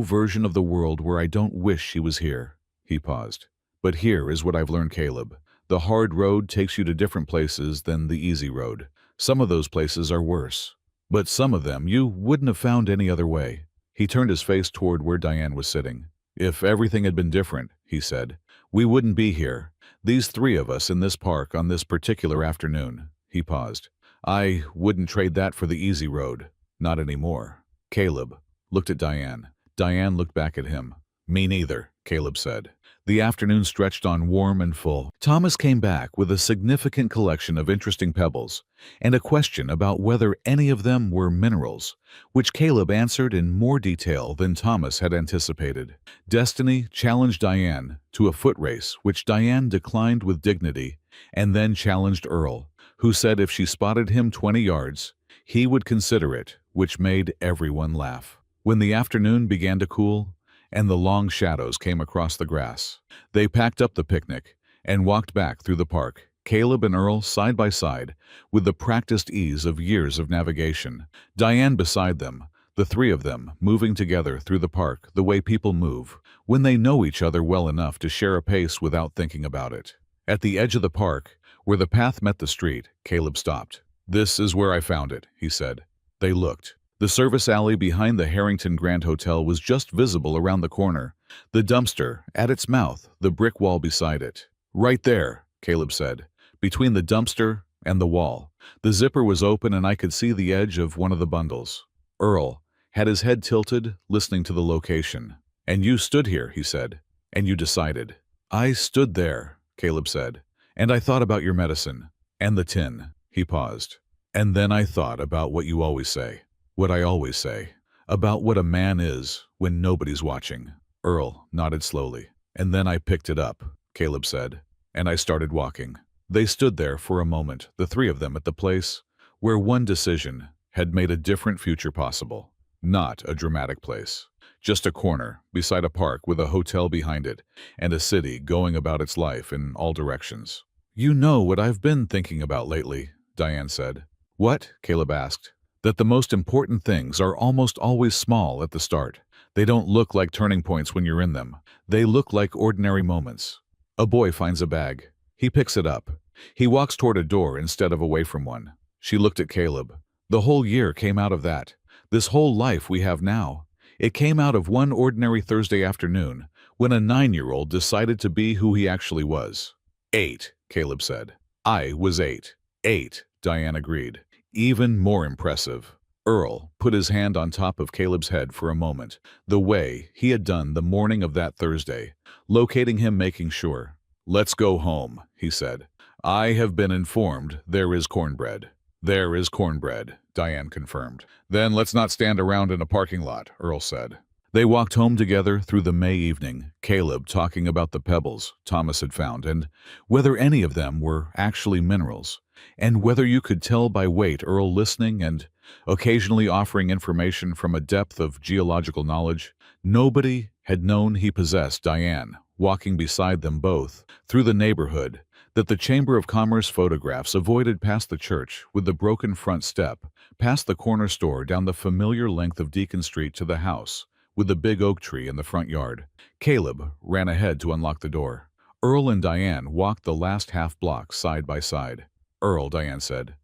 version of the world where I don't wish she was here." He paused. "But here is what I've learned, Caleb. The hard road takes you to different places than the easy road. Some of those places are worse, but some of them you wouldn't have found any other way." He turned his face toward where Diane was sitting. "If everything had been different," he said, "we wouldn't be here. These 3 of us in this park on this particular afternoon." He paused. "I wouldn't trade that for the easy road. Not anymore." Caleb looked at Diane. Diane looked back at him. "Me neither," Caleb said. The afternoon stretched on warm and full. Thomas came back with a significant collection of interesting pebbles and a question about whether any of them were minerals, which Caleb answered in more detail than Thomas had anticipated. Destiny challenged Diane to a foot race, which Diane declined with dignity, and then challenged Earl, who said if she spotted him 20 yards, he would consider it, which made everyone laugh. When the afternoon began to cool, and the long shadows came across the grass, they packed up the picnic and walked back through the park, Caleb and Earl side by side, with the practiced ease of years of navigation. Diane beside them, the 3 of them moving together through the park the way people move, when they know each other well enough to share a pace without thinking about it. At the edge of the park, where the path met the street, Caleb stopped. "This is where I found it," he said. They looked. The service alley behind the Harrington Grand Hotel was just visible around the corner, the dumpster at its mouth, the brick wall beside it. "Right there," Caleb said, "between the dumpster and the wall. The zipper was open and I could see the edge of one of the bundles." Earl had his head tilted, listening to the location. "And you stood here," he said, "and you decided." "I stood there," Caleb said, "and I thought about your medicine. And the tin." He paused. "And then I thought about what you always say. What I always say. About what a man is when nobody's watching." Earl nodded slowly. "And then I picked it up," Caleb said, "and I started walking." They stood there for a moment, the 3 of them at the place where one decision had made a different future possible. Not a dramatic place. Just a corner, beside a park with a hotel behind it, and a city going about its life in all directions. "You know what I've been thinking about lately," Diane said. "What?" Caleb asked. "That the most important things are almost always small at the start. They don't look like turning points when you're in them. They look like ordinary moments. A boy finds a bag. He picks it up. He walks toward a door instead of away from one." She looked at Caleb. "The whole year came out of that. This whole life we have now. It came out of one ordinary Thursday afternoon when a 9-year-old decided to be who he actually was." 8, Caleb said. "I was 8. 8, Diane agreed. "Even more impressive." Earl put his hand on top of Caleb's head for a moment, the way he had done the morning of that Thursday, locating him, making sure. "Let's go home," he said. "I have been informed there is cornbread." "There is cornbread," Diane confirmed. "Then let's not stand around in a parking lot," Earl said. They walked home together through the May evening, Caleb talking about the pebbles Thomas had found and whether any of them were actually minerals, and whether you could tell by weight, Earl listening, and occasionally offering information from a depth of geological knowledge. Nobody had known he possessed Diane, walking beside them both, through the neighborhood, that the Chamber of Commerce photographs avoided past the church with the broken front step, past the corner store down the familiar length of Deacon Street to the house, with the big oak tree in the front yard. Caleb ran ahead to unlock the door. Earl and Diane walked the last half block side by side. Earl, Diane said.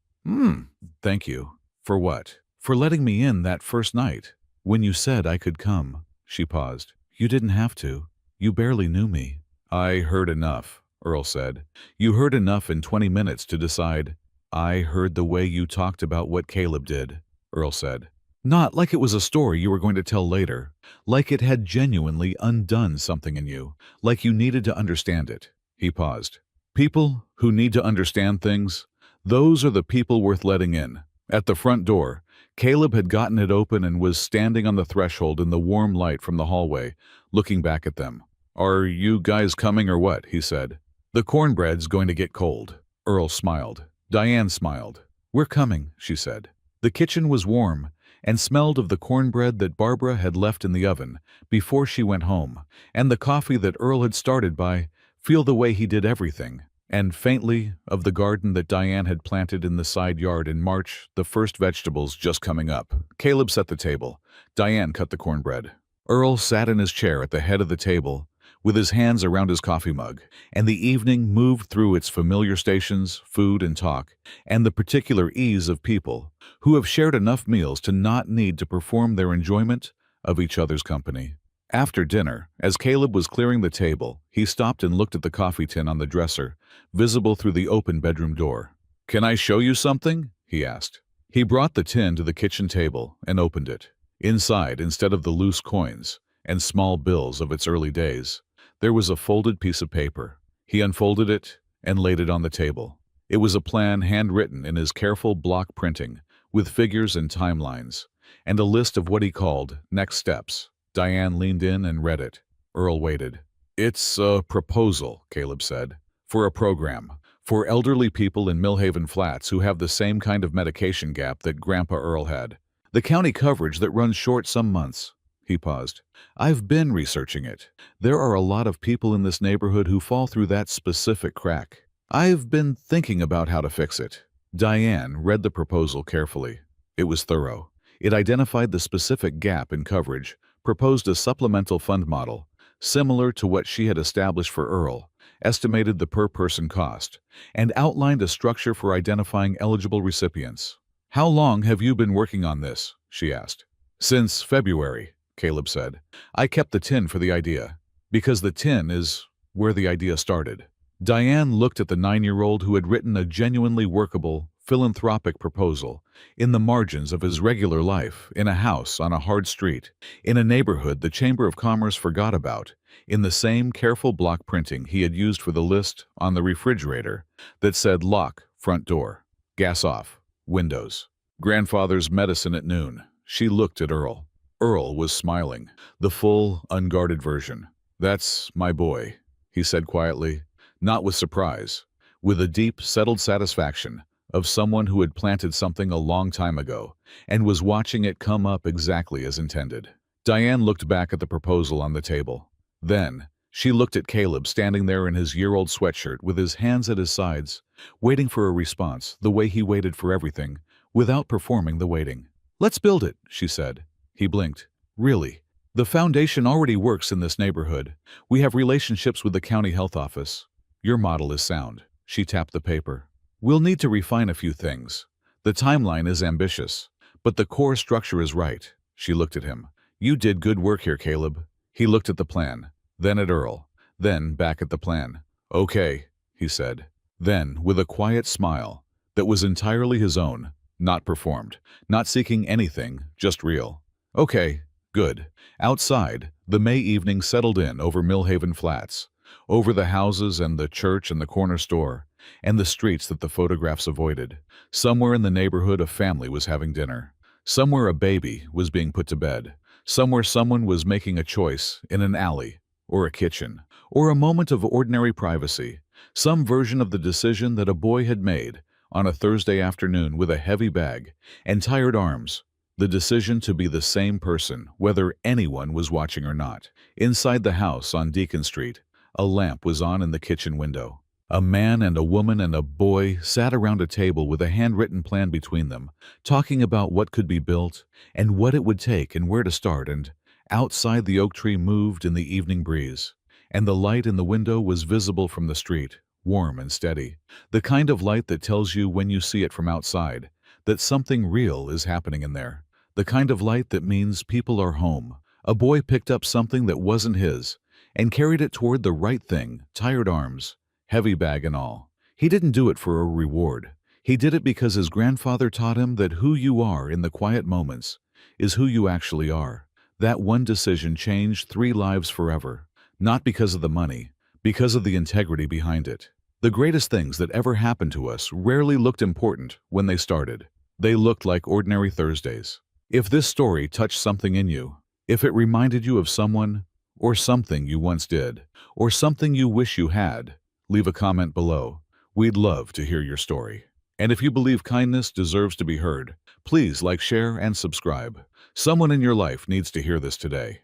Thank you. For what? For letting me in that first night. When you said I could come. She paused. You didn't have to. You barely knew me. I heard enough, Earl said. You heard enough in 20 minutes to decide. I heard the way you talked about what Caleb did, Earl said. Not like it was a story you were going to tell later. Like it had genuinely undone something in you. Like you needed to understand it. He paused. People who need to understand things, those are the people worth letting in. At the front door, Caleb had gotten it open and was standing on the threshold in the warm light from the hallway, looking back at them. Are you guys coming or what? He said. The cornbread's going to get cold. Earl smiled. Diane smiled. We're coming, she said. The kitchen was warm and smelled of the cornbread that Barbara had left in the oven before she went home, and the coffee that Earl had started by Feel the Way He Did Everything, and faintly of the garden that Diane had planted in the side yard in March, the first vegetables just coming up. Caleb set the table. Diane cut the cornbread. Earl sat in his chair at the head of the table, with his hands around his coffee mug, and the evening moved through its familiar stations, food and talk, and the particular ease of people who have shared enough meals to not need to perform their enjoyment of each other's company. After dinner, as Caleb was clearing the table, he stopped and looked at the coffee tin on the dresser, visible through the open bedroom door. Can I show you something? He asked. He brought the tin to the kitchen table and opened it. Inside, instead of the loose coins and small bills of its early days, there was a folded piece of paper. He unfolded it and laid it on the table. It was a plan handwritten in his careful block printing, with figures and timelines, and a list of what he called next steps. Diane leaned in and read it. Earl waited. It's a proposal, Caleb said, for a program, for elderly people in Millhaven Flats who have the same kind of medication gap that Grandpa Earl had. The county coverage that runs short some months. He paused. I've been researching it. There are a lot of people in this neighborhood who fall through that specific crack. I've been thinking about how to fix it. Diane read the proposal carefully. It was thorough. It identified the specific gap in coverage, proposed a supplemental fund model, similar to what she had established for Earl, estimated the per-person cost, and outlined a structure for identifying eligible recipients. How long have you been working on this? She asked. Since February, Caleb said. I kept the tin for the idea, because the tin is where the idea started. Diane looked at the 9-year-old who had written a genuinely workable, philanthropic proposal in the margins of his regular life, in a house on a hard street, in a neighborhood the Chamber of Commerce forgot about, in the same careful block printing he had used for the list on the refrigerator that said lock, front door, gas off, windows. Grandfather's medicine at noon. She looked at Earl. Earl was smiling, the full, unguarded version. That's my boy, he said quietly, not with surprise, with a deep, settled satisfaction of someone who had planted something a long time ago and was watching it come up exactly as intended. Diane looked back at the proposal on the table. Then, she looked at Caleb standing there in his year-old sweatshirt with his hands at his sides, waiting for a response the way he waited for everything, without performing the waiting. Let's build it, she said. He blinked. Really? The foundation already works in this neighborhood. We have relationships with the county health office. Your model is sound. She tapped the paper. We'll need to refine a few things. The timeline is ambitious, but the core structure is right. She looked at him. You did good work here, Caleb. He looked at the plan, then at Earl, then back at the plan. Okay, he said. Then, with a quiet smile that was entirely his own, not performed, not seeking anything, just real. Okay, good. Outside, the May evening settled in over Millhaven Flats, over the houses and the church and the corner store, and the streets that the photographs avoided. Somewhere in the neighborhood a family was having dinner. Somewhere a baby was being put to bed. Somewhere someone was making a choice in an alley, or a kitchen, or a moment of ordinary privacy, some version of the decision that a boy had made on a Thursday afternoon with a heavy bag and tired arms. The decision to be the same person, whether anyone was watching or not. Inside the house on Deacon Street, a lamp was on in the kitchen window. A man and a woman and a boy sat around a table with a handwritten plan between them, talking about what could be built and what it would take and where to start. And outside, the oak tree moved in the evening breeze, and the light in the window was visible from the street, warm and steady. The kind of light that tells you when you see it from outside that something real is happening in there. The kind of light that means people are home. A boy picked up something that wasn't his and carried it toward the right thing, tired arms, heavy bag and all. He didn't do it for a reward. He did it because his grandfather taught him that who you are in the quiet moments is who you actually are. That one decision changed 3 lives forever, not because of the money, because of the integrity behind it. The greatest things that ever happened to us rarely looked important when they started. They looked like ordinary Thursdays. If this story touched something in you, if it reminded you of someone or something you once did, or something you wish you had, leave a comment below. We'd love to hear your story. And if you believe kindness deserves to be heard, please like, share, and subscribe. Someone in your life needs to hear this today.